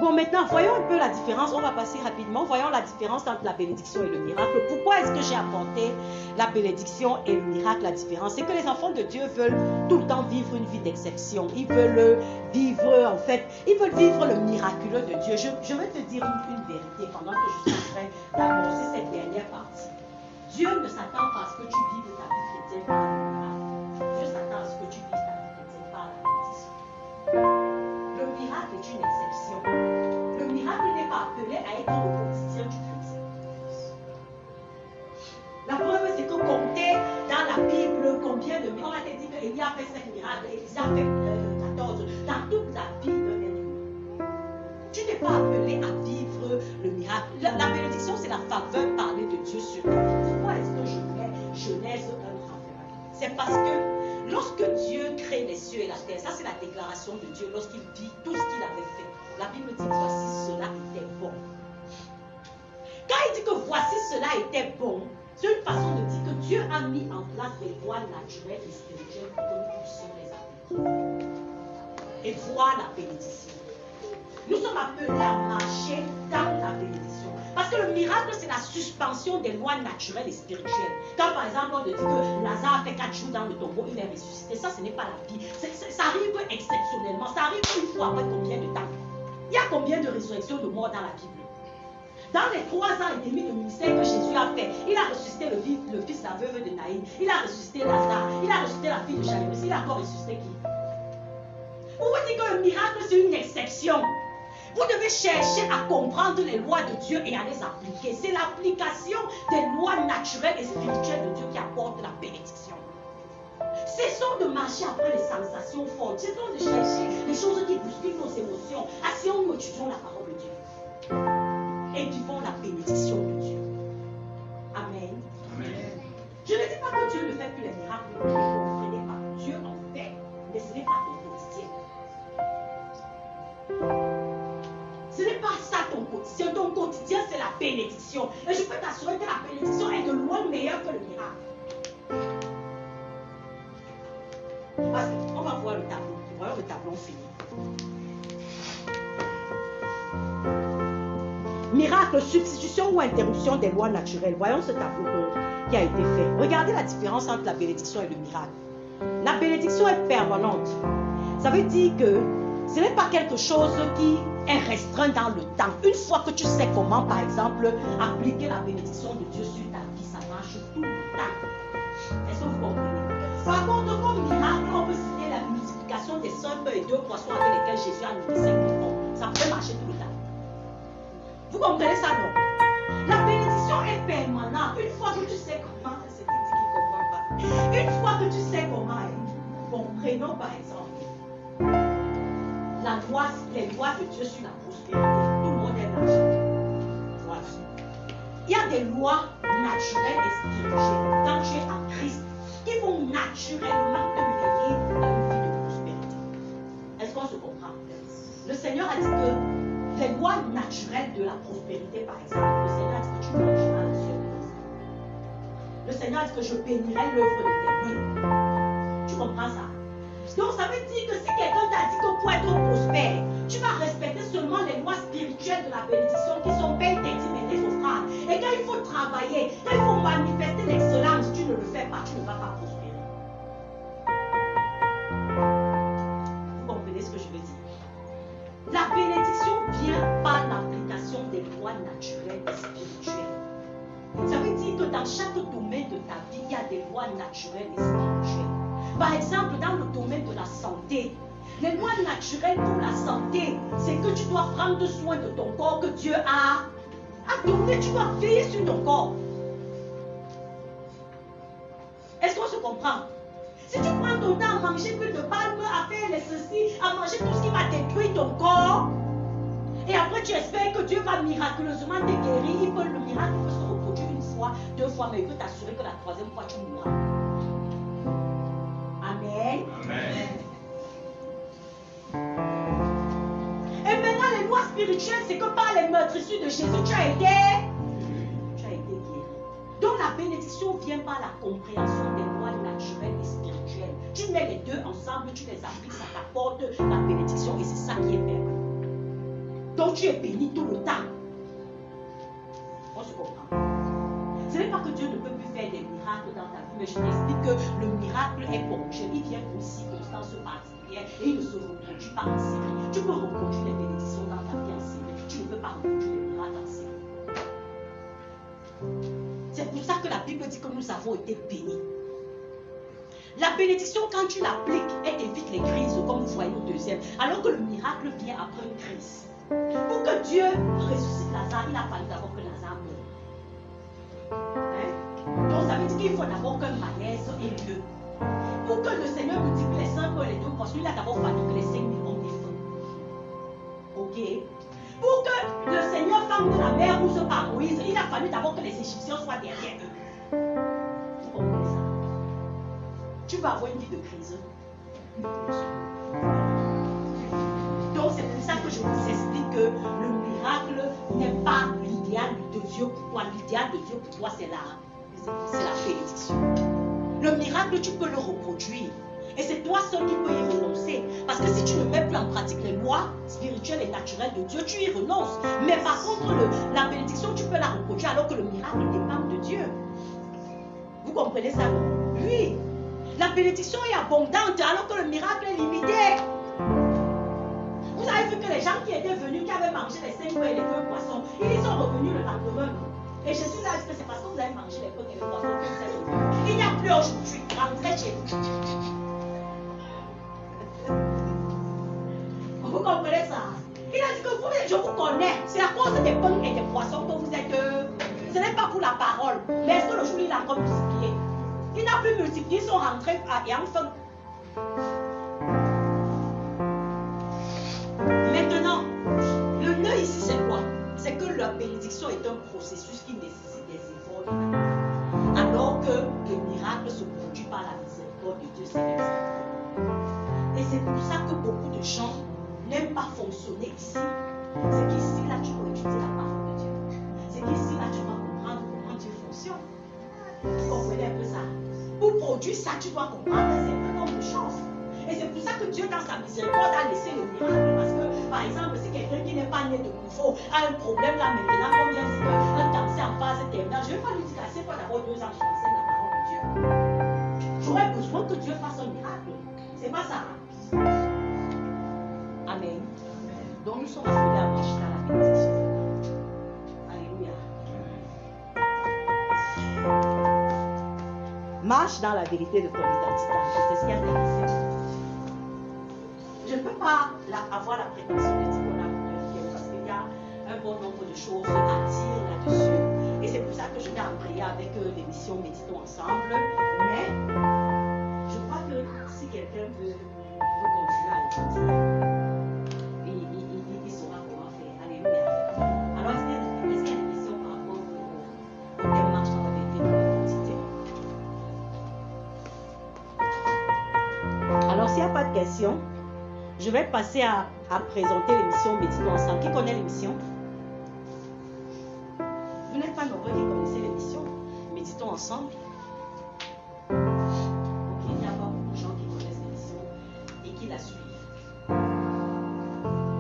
Bon, maintenant, voyons un peu la différence. On va passer rapidement. Voyons la différence entre la bénédiction et le miracle. Pourquoi est-ce que j'ai apporté la bénédiction et le miracle? La différence, c'est que les enfants de Dieu veulent tout le temps vivre une vie d'exception. Ils veulent vivre, en fait, ils veulent vivre le miraculeux de Dieu. Je vais te dire une vérité pendant que je suis en train d'annoncer cette dernière partie. Dieu ne s'attend pas à ce que tu vives ta vie chrétienne par le miracle. Dieu s'attend à ce que tu vives ta vie chrétienne par la bénédiction. Le miracle est une exception. Le miracle n'est pas appelé à être le quotidien du chrétien. La preuve, c'est que compter dans la Bible combien de miracles. On a dit qu'Élie a fait 5 miracles, Élisa a fait 14. Dans toute la vie de l'être humain. Tu n'es pas appelé à vivre le miracle. La bénédiction, c'est la faveur parlée de Dieu sur ta vie. Pourquoi est-ce que je mets Genèse 1 faveur? C'est parce que lorsque Dieu crée les cieux et la terre, ça c'est la déclaration de Dieu lorsqu'il dit tout ce qu'il avait fait. La Bible dit voici cela était bon. Quand il dit que voici cela était bon, c'est une façon de dire que Dieu a mis en place des lois naturelles et spirituelles pour que nous puissions les appliquer. Et voir la bénédiction. Nous sommes appelés à marcher dans la bénédiction. Parce que le miracle, c'est la suspension des lois naturelles et spirituelles. Quand par exemple, on te dit que Lazare a fait 4 jours dans le tombeau, il est ressuscité. Ça, ce n'est pas la vie. Ça arrive exceptionnellement. Ça arrive une fois après combien de temps? Il y a combien de résurrections de morts dans la Bible? Dans les 3 ans et demi de ministère que Jésus a fait, il a ressuscité le fils de la veuve de Naïm, il a ressuscité Lazare, il a ressuscité la fille de Jairus, il a encore ressuscité qui? Vous vous dites que le miracle c'est une exception. Vous devez chercher à comprendre les lois de Dieu et à les appliquer. C'est l'application des lois naturelles et spirituelles de Dieu qui apporte la bénédiction. Cessons de marcher après les sensations fortes. Cessons de chercher les choses qui bousculent nos émotions. Asseyons-nous, étudions la parole de Dieu. Et vivons la bénédiction de Dieu. Amen. Amen. Je ne dis pas que Dieu ne fait plus les miracles. Ne comprenez pas. Dieu en fait. Mais ce n'est pas ton quotidien. Ce n'est pas ça ton quotidien. Ton quotidien, c'est la bénédiction. Et je peux t'assurer que la bénédiction est de loin meilleure que le miracle. Parce qu'on va voir le tableau. Voyons le tableau fini. Miracle, substitution ou interruption des lois naturelles. Voyons ce tableau qui a été fait. Regardez la différence entre la bénédiction et le miracle. La bénédiction est permanente. Ça veut dire que ce n'est pas quelque chose qui est restreint dans le temps. Une fois que tu sais comment, par exemple, appliquer la bénédiction de Dieu sur ta vie, ça marche tout le temps. Est-ce que vous comprenez? Par contre, comme miracle, on peut citer la multiplication des 5 œufs et 2 poissons avec lesquels Jésus a nourri 5 000 hommes. Ça peut marcher tout le temps. Vous comprenez ça, non? La bénédiction est permanente. Une fois que tu sais comment, c'est qui ne comprend pas. Une fois que tu sais comment, bon, prenons par exemple les lois de Dieu sur la prospérité. Tout le monde est l'argent. Il y a des lois naturelles et spirituelles quand tu es en Christ qui vont naturellement te mener à une vie de prospérité. Est-ce qu'on se comprend? Le Seigneur a dit que les lois naturelles de la prospérité, par exemple, le Seigneur a dit que tu mangeras la surprise. Le Seigneur a dit que je bénirai l'œuvre de tes mains. Tu comprends ça? Donc ça veut dire que si quelqu'un t'a dit que pour être prospère, tu vas respecter seulement les lois spirituelles de la bénédiction qui sont paye tes dîmes et tes offrandes. Et quand il faut travailler, quand il faut manifester l'excellence, tu ne le fais pas, tu ne vas pas prospérer. Vous comprenez ce que je veux dire? La bénédiction vient par l'application des lois naturelles et spirituelles. Ça veut dire que dans chaque domaine de ta vie, il y a des lois naturelles et spirituelles. Par exemple, dans le domaine de la santé, les lois naturelles pour la santé, c'est que tu dois prendre soin de ton corps que Dieu a donné. Tu dois veiller sur ton corps. Est-ce qu'on se comprend? Si tu prends ton temps à manger plus de palme, à faire les ceci, à manger tout ce qui va détruire ton corps, et après tu espères que Dieu va miraculeusement te guérir, le miracle peut se reproduire une fois, 2 fois, mais il peut t'assurer que la 3e fois tu mourras. Amen. Amen. Et maintenant, les lois spirituelles, c'est que par les meurtrissures de Jésus, tu as été guéri. Donc la bénédiction vient par la compréhension des lois naturelles et spirituelles. Tu mets les deux ensemble, tu les appliques, ça t'apporte la bénédiction et c'est ça qui est merveilleux. Donc tu es béni tout le temps. On se comprend. Ce n'est pas que Dieu ne peut plus faire des miracles dans ta vie, mais je t'explique que le miracle est ponctuel. Il vient pour une circonstance particulière et il ne se reproduit pas en série. Tu peux reproduire les bénédictions dans ta vie en série. Tu ne peux pas reproduire les miracles en série. C'est pour ça que la Bible dit que nous avons été bénis. La bénédiction, quand tu l'appliques, elle évite les crises, comme vous voyez au 2e. Alors que le miracle vient après une crise. Pour que Dieu ressuscite Lazare, il a fallu d'abord que Lazare meure. Hein? Donc ça veut dire qu'il faut d'abord qu'un malaise ait lieu. Pour que le Seigneur multiplie les 5 et les 2 poissons, il a d'abord fallu que les 5 millions aient faim. Ok? Pour que le Seigneur fende la mer rouge par Moïse, il a fallu d'abord que les Égyptiens soient derrière eux. Vous comprenez ça? Tu vas avoir une vie de crise. Donc c'est pour ça que je vous explique que le miracle n'est pas l'idéal de Dieu pour toi. L'idéal de Dieu pour toi, c'est la bénédiction. Le miracle, tu peux le reproduire. Et c'est toi seul qui peux y renoncer. Parce que si tu ne mets plus en pratique les lois spirituelles et naturelles de Dieu, tu y renonces. Mais par contre, la bénédiction, tu peux la reproduire alors que le miracle dépend de Dieu. Vous comprenez ça, non? Oui. La bénédiction est abondante alors que le miracle est limité. Vous avez vu que les gens qui étaient venus, qui avaient mangé les 5 pains et les 2 poissons, ils sont revenus le lendemain. Et Jésus a dit que c'est parce que vous avez mangé les pains et les poissons que vous êtes revenus. Il n'y a plus aujourd'hui. Rentrez chez vous. Vous comprenez ça? Il a dit que vous, je vous connais. C'est à cause des pains et des poissons que vous êtes. Ce n'est pas pour la parole. Mais est-ce que le jour il a encore multiplié? Il n'a plus multiplié, ils sont rentrés et enfin. Maintenant, le nœud ici, c'est quoi? C'est que la bénédiction est un processus qui nécessite des efforts de la vie. Alors que le miracle se produit par la miséricorde de Dieu, c'est l'exemple. Et c'est pour ça que beaucoup de gens n'aiment pas fonctionner ici. C'est qu'ici, là, tu dois étudier la parole de Dieu. C'est qu'ici, là, tu dois comprendre comment Dieu fonctionne. Vous comprenez un peu ça? Pour produire ça, tu dois comprendre un certain nombre de choses. Et c'est pour ça que Dieu, dans sa miséricorde, a laissé le miracle. Parce que, par exemple, si quelqu'un qui n'est pas né de nouveau a un problème là maintenant, comme vient de dire un cancer en phase terminale, je ne vais pas lui dire c'est quoi d'abord 2 ans, je t'enseigne la parole de Dieu. J'aurais besoin que Dieu fasse un miracle. C'est pas ça. Amen. Donc nous sommes appelés à marcher dans la bénédiction. Alléluia. Marche dans la vérité de ton identité. C'est ce qui est intéressant. Je ne peux pas avoir la prétention de dire qu'on a une parce qu'il y a un bon nombre de choses à dire là-dessus. Et c'est pour ça que je vais embrayer avec l'émission Méditons ensemble. Mais je crois que si quelqu'un veut continuer à écouter, il saura comment faire. Alléluia. Alors, est-ce qu'il y a des questions question. Je vais passer à présenter l'émission Méditons ensemble. Qui connaît l'émission? Vous n'êtes pas nombreux qui connaissez l'émission Méditons ensemble. Ok, il n'y a pas beaucoup de gens qui connaissent l'émission et qui la suivent.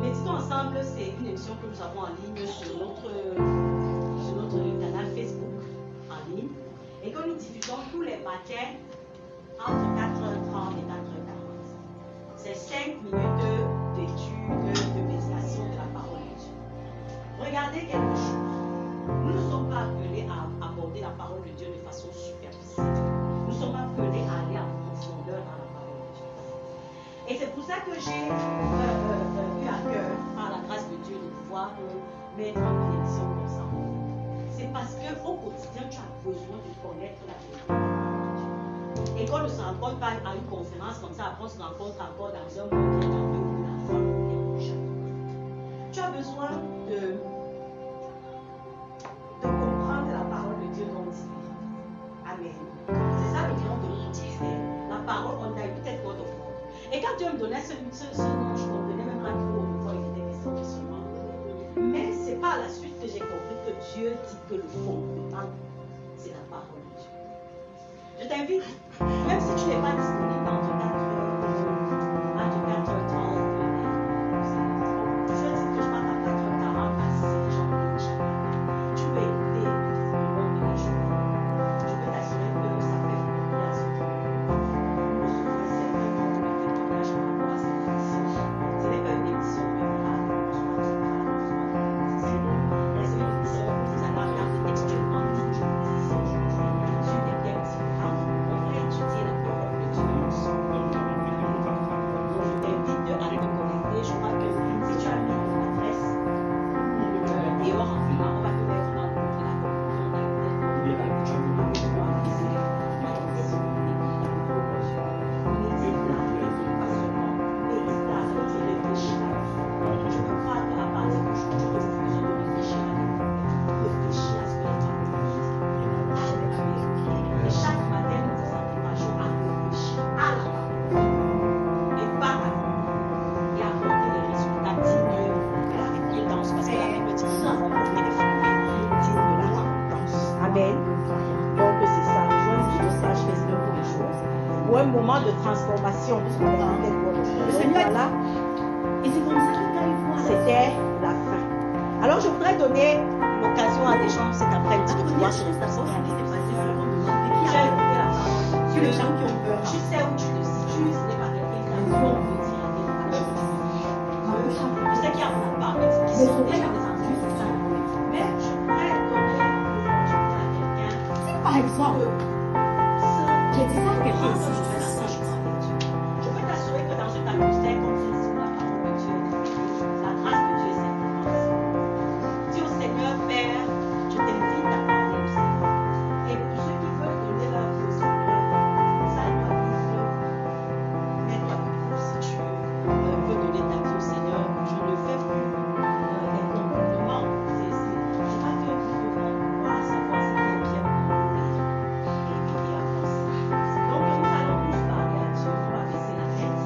Méditons ensemble, c'est une émission que nous avons en ligne sur notre canal Facebook en ligne et que nous diffusons tous les matins entre 4h30 et 4h40. C'est 5 minutes d'étude, de méditation de la parole de Dieu. Regardez quelque chose. Nous ne sommes pas appelés à aborder la parole de Dieu de façon superficielle. Nous sommes appelés à aller en profondeur dans la parole de Dieu. Et c'est pour ça que j'ai eu à cœur, par la grâce de Dieu, de pouvoir mettre en une émission comme ça. C'est parce qu'au quotidien, tu as besoin de connaître la vérité. Et qu'on ne se rencontre pas à une conférence comme ça, après on se rencontre encore dans un monde qui est dans 2 ou la fois, tu as besoin de comprendre la parole de Dieu dont il vit. Amen. C'est ça le nom de notre ministère. La parole, on a peut-être word of God. Et quand Dieu me donnait ce nom, je comprenais même pas trop pourquoi il était question de ce nom. Mais c'est par la suite que j'ai compris que Dieu dit que le fondement, c'est la parole de Dieu. Je t'invite, même si tu n'es pas disponible entre 4h30 et je dis que je parle à 4h40 à 6h, j'en ai déjà parlé. Tu peux écouter le long de la journée. Je peux t'assurer que ça fait beaucoup bien ce que nous recevons certainement de témoignages par rapport à cette émission. Ce n'est pas une émission mémorable, c'est une émission où vous allez regarder textuellement toute une émission sur des thèmes différents. On va étudier la parole de Dieu ensemble. Donc je t'invite à te connecter. Je crois que si tu as mis ton adresse, et on va te mettre dans le groupe de la un moment de transformation. Voilà. C'était la fin. Alors je voudrais donner l'occasion à des gens cet après-midi de pouvoir se rester. Tu les gens qui ont peur. Tu sais où tu te situes, ce n'est pas quelqu'un qui a besoin de dire je sais qu'il y a beaucoup parmi qui sont déjà des enfants, mais je voudrais donner l'opportunité à quelqu'un. Si par exemple, j'ai dit ça à quelqu'un ici. Je peux t'assurer que dans ce atmosphère, comme c'est sur la parole de Dieu, la grâce de Dieu est certainement ici. Dis au Seigneur, Père, je t'invite à parler au Seigneur. Et pour ceux qui veulent donner leur vie au Seigneur, ça doit vivre. Mets-toi debout si tu veux donner ta vie au Seigneur. Je ne fais plus des comportements. Je crois que nous devons pouvoir savoir ce qui est bien pour nous et avancer. Donc nous allons tous parler à Dieu. On va baisser la tête.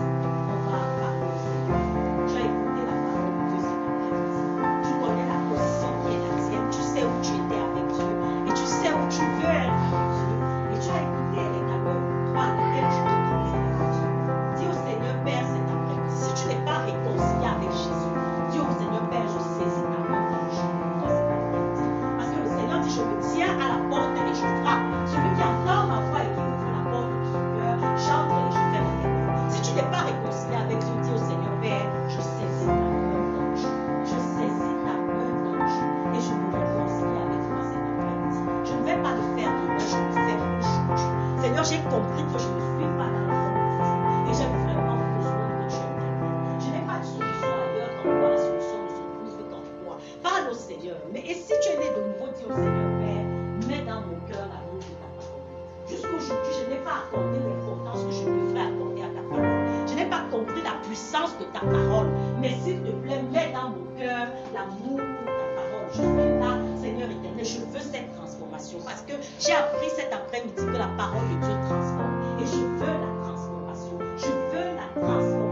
On va parler au Seigneur. Tu as écouté la parole de Dieu cet après-midi. Tu connais la position qui est la tienne. Tu sais où tu étais avec Dieu. Et tu sais où tu veux être avec Dieu. Et tu as écouté les canaux droits lesquels tu te trouvais avec Dieu. Dis au Seigneur, Père, cet après-midi. Si tu n'es pas réconcilié avec Jésus, dis au Seigneur, Père, je saisis ta main dans le jour de toi cet après-midi. Parce que le Seigneur dit, je me tiens à la porte et je frappe. Celui qui entend ma voix et qui ouvre la porte de son cœur, j'entre et je fais la demeure. Si tu n'es pas réconcilié avec Dieu, dis au Seigneur, Père, je saisis ta main dans le jour. Je saisis ta main dans le jour. Et je me réconcilie avec toi cet après-midi. Je ne vais pas le faire demain, je le fais aujourd'hui. Seigneur, j'ai compris que je ne suis pas dans la bonne position. Et j'ai vraiment besoin que tu m'aides. Je n'ai pas de solution ailleurs qu'en toi. La solution ne se trouve qu'en toi. Parle au Seigneur. Mais et si tu es né de nouveau, dis au Seigneur, Père, mets dans mon cœur l'amour de ta parole. Jusqu'aujourd'hui, je n'ai pas accordé l'importance que je devrais accorder à ta parole. Je n'ai pas compris la puissance de ta parole. Mais s'il te plaît, mets dans mon cœur l'amour pour ta parole. Je suis là, Seigneur éternel, je veux cette transformation. Parce que j'ai appris cet après-midi que la parole de Dieu transforme. Et je veux la transformation. Je veux la transformation.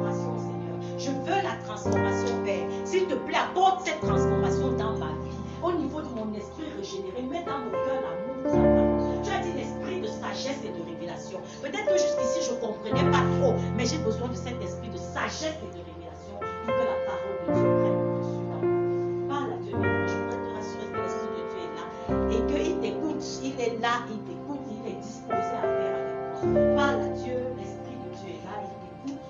sagesse et de révélation pour que la parole de Dieu prenne dessus. Parle à Dieu maintenant. Je voudrais te rassurer que l'Esprit de Dieu est là et qu'il t'écoute. Il est là, il t'écoute, il est disposé à faire avec toi. Parle à Dieu, l'Esprit de Dieu est là, il t'écoute.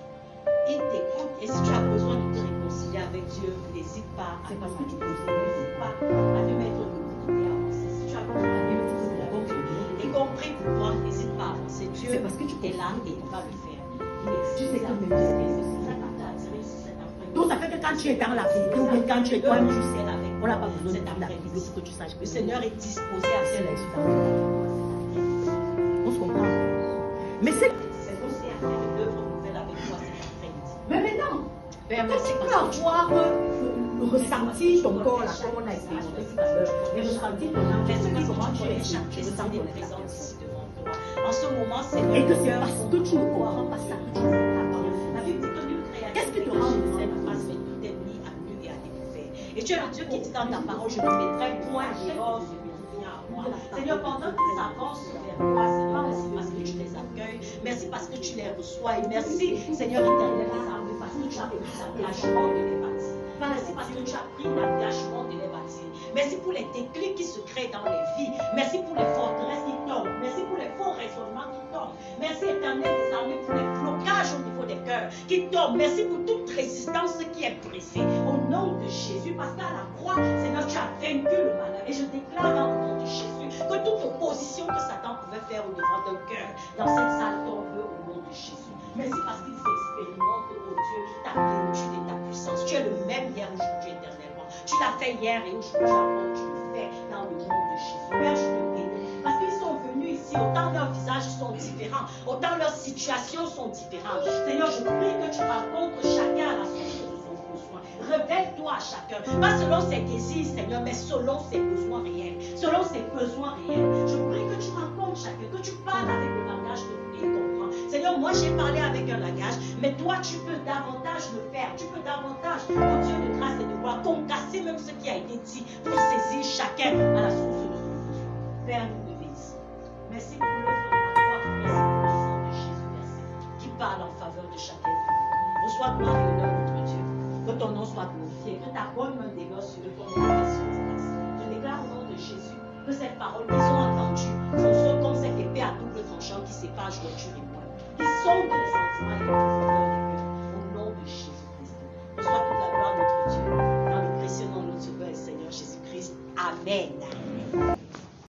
Il t'écoute. Et si tu as besoin de te réconcilier avec Dieu, n'hésite pas à te réconcilier. N'hésite pas à te mettre debout et avancer. Si tu as besoin de et compris pour toi, n'hésite pas à avancer. Dieu est là et il va le faire. Tu sais que même donc ça fait que quand tu es dans la Bible ou bien quand tu es toi-même, tu sais, on n'a pas besoin de la Bible pour que tu saches que le Seigneur est disposé à faire les choses. On se comprend. Mais c'est aussi à faire une œuvre nouvelle avec toi cet après-midi. mais maintenant, Père, quand tu peux avoir ressenti ton corps là, comme on a expérimenté tout à l'heure, et ressenti ton âme, comment tu es, tu ressens ton présence. En ce moment, Seigneur, et que c'est parce que tu ne comprends pas ça que tu ne comprends pas. La Bible dit que nul créature qu'est-ce que tu rends cette face, mais tout est mis à nu et à découvert. Et tu es le Dieu qui dit dans ta parole, je ne mettrai point dehors celui qui vient à moi. Seigneur, pendant qu'ils avancent vers toi, Seigneur, merci parce que tu les accueilles, merci parce que tu les reçois, et merci, Seigneur éternel, les armées, parce que tu as pris l'engagement de les bâtir. Merci parce que tu as pris l'engagement de les bâtir. Merci pour les déclics qui se créent dans les vies. Merci pour les forteresses qui tombent. Merci pour les faux raisonnements qui tombent. Merci éternel des armées pour les blocages au niveau des cœurs qui tombent. Merci pour toute résistance qui est brisée. Au nom de Jésus, parce qu'à la croix, Seigneur, tu as vaincu le malheur. Et je déclare dans le nom de Jésus que toute opposition que Satan pouvait faire au devant d'un cœur dans cette salle tombe au nom de Jésus. Merci parce qu'ils expérimentent, oh Dieu, ta plénitude et ta puissance. Tu es le même hier, aujourd'hui, éternellement. Tu l'as fait hier et aujourd'hui, avant, tu le fais dans le nom de Jésus. Père, je te bénis. Parce qu'ils sont venus ici, autant leurs visages sont différents, autant leurs situations sont différentes. Seigneur, je prie que tu rencontres chacun à la source de son besoin. Révèle-toi à chacun, pas selon ses désirs, Seigneur, mais selon ses besoins réels. Selon ses besoins réels. Je prie que tu rencontres chacun, que tu parles avec le langage que tu comprends. Seigneur, moi j'ai parlé avec un langage, mais toi tu peux davantage le faire. Tu peux davantage, oh Dieu de grâce et de gloire, concasser même ce qui a été dit pour saisir chacun à la source de son besoin. Père, nous te bénissons. Merci pour l'œuvre de la croix. Merci pour le sang de Jésus. Merci. Qui parle en faveur de chacun de nous. Reçois gloire et honneur, notre Dieu. Que ton nom soit glorifié. Que ta bonne main déverse sur le ton de la sur je déclare au nom de Jésus que cette parole qu'ils ont entendue fonctionne comme cette épée à double tranchant qui sépare jointure et moelle. Qui sonde les sentiments et les profondeurs des cœurs. Au nom de Jésus-Christ. Reçois toute la gloire, notre Dieu. Dans le précieux nom de notre Sauveur et Seigneur Jésus-Christ. Amen.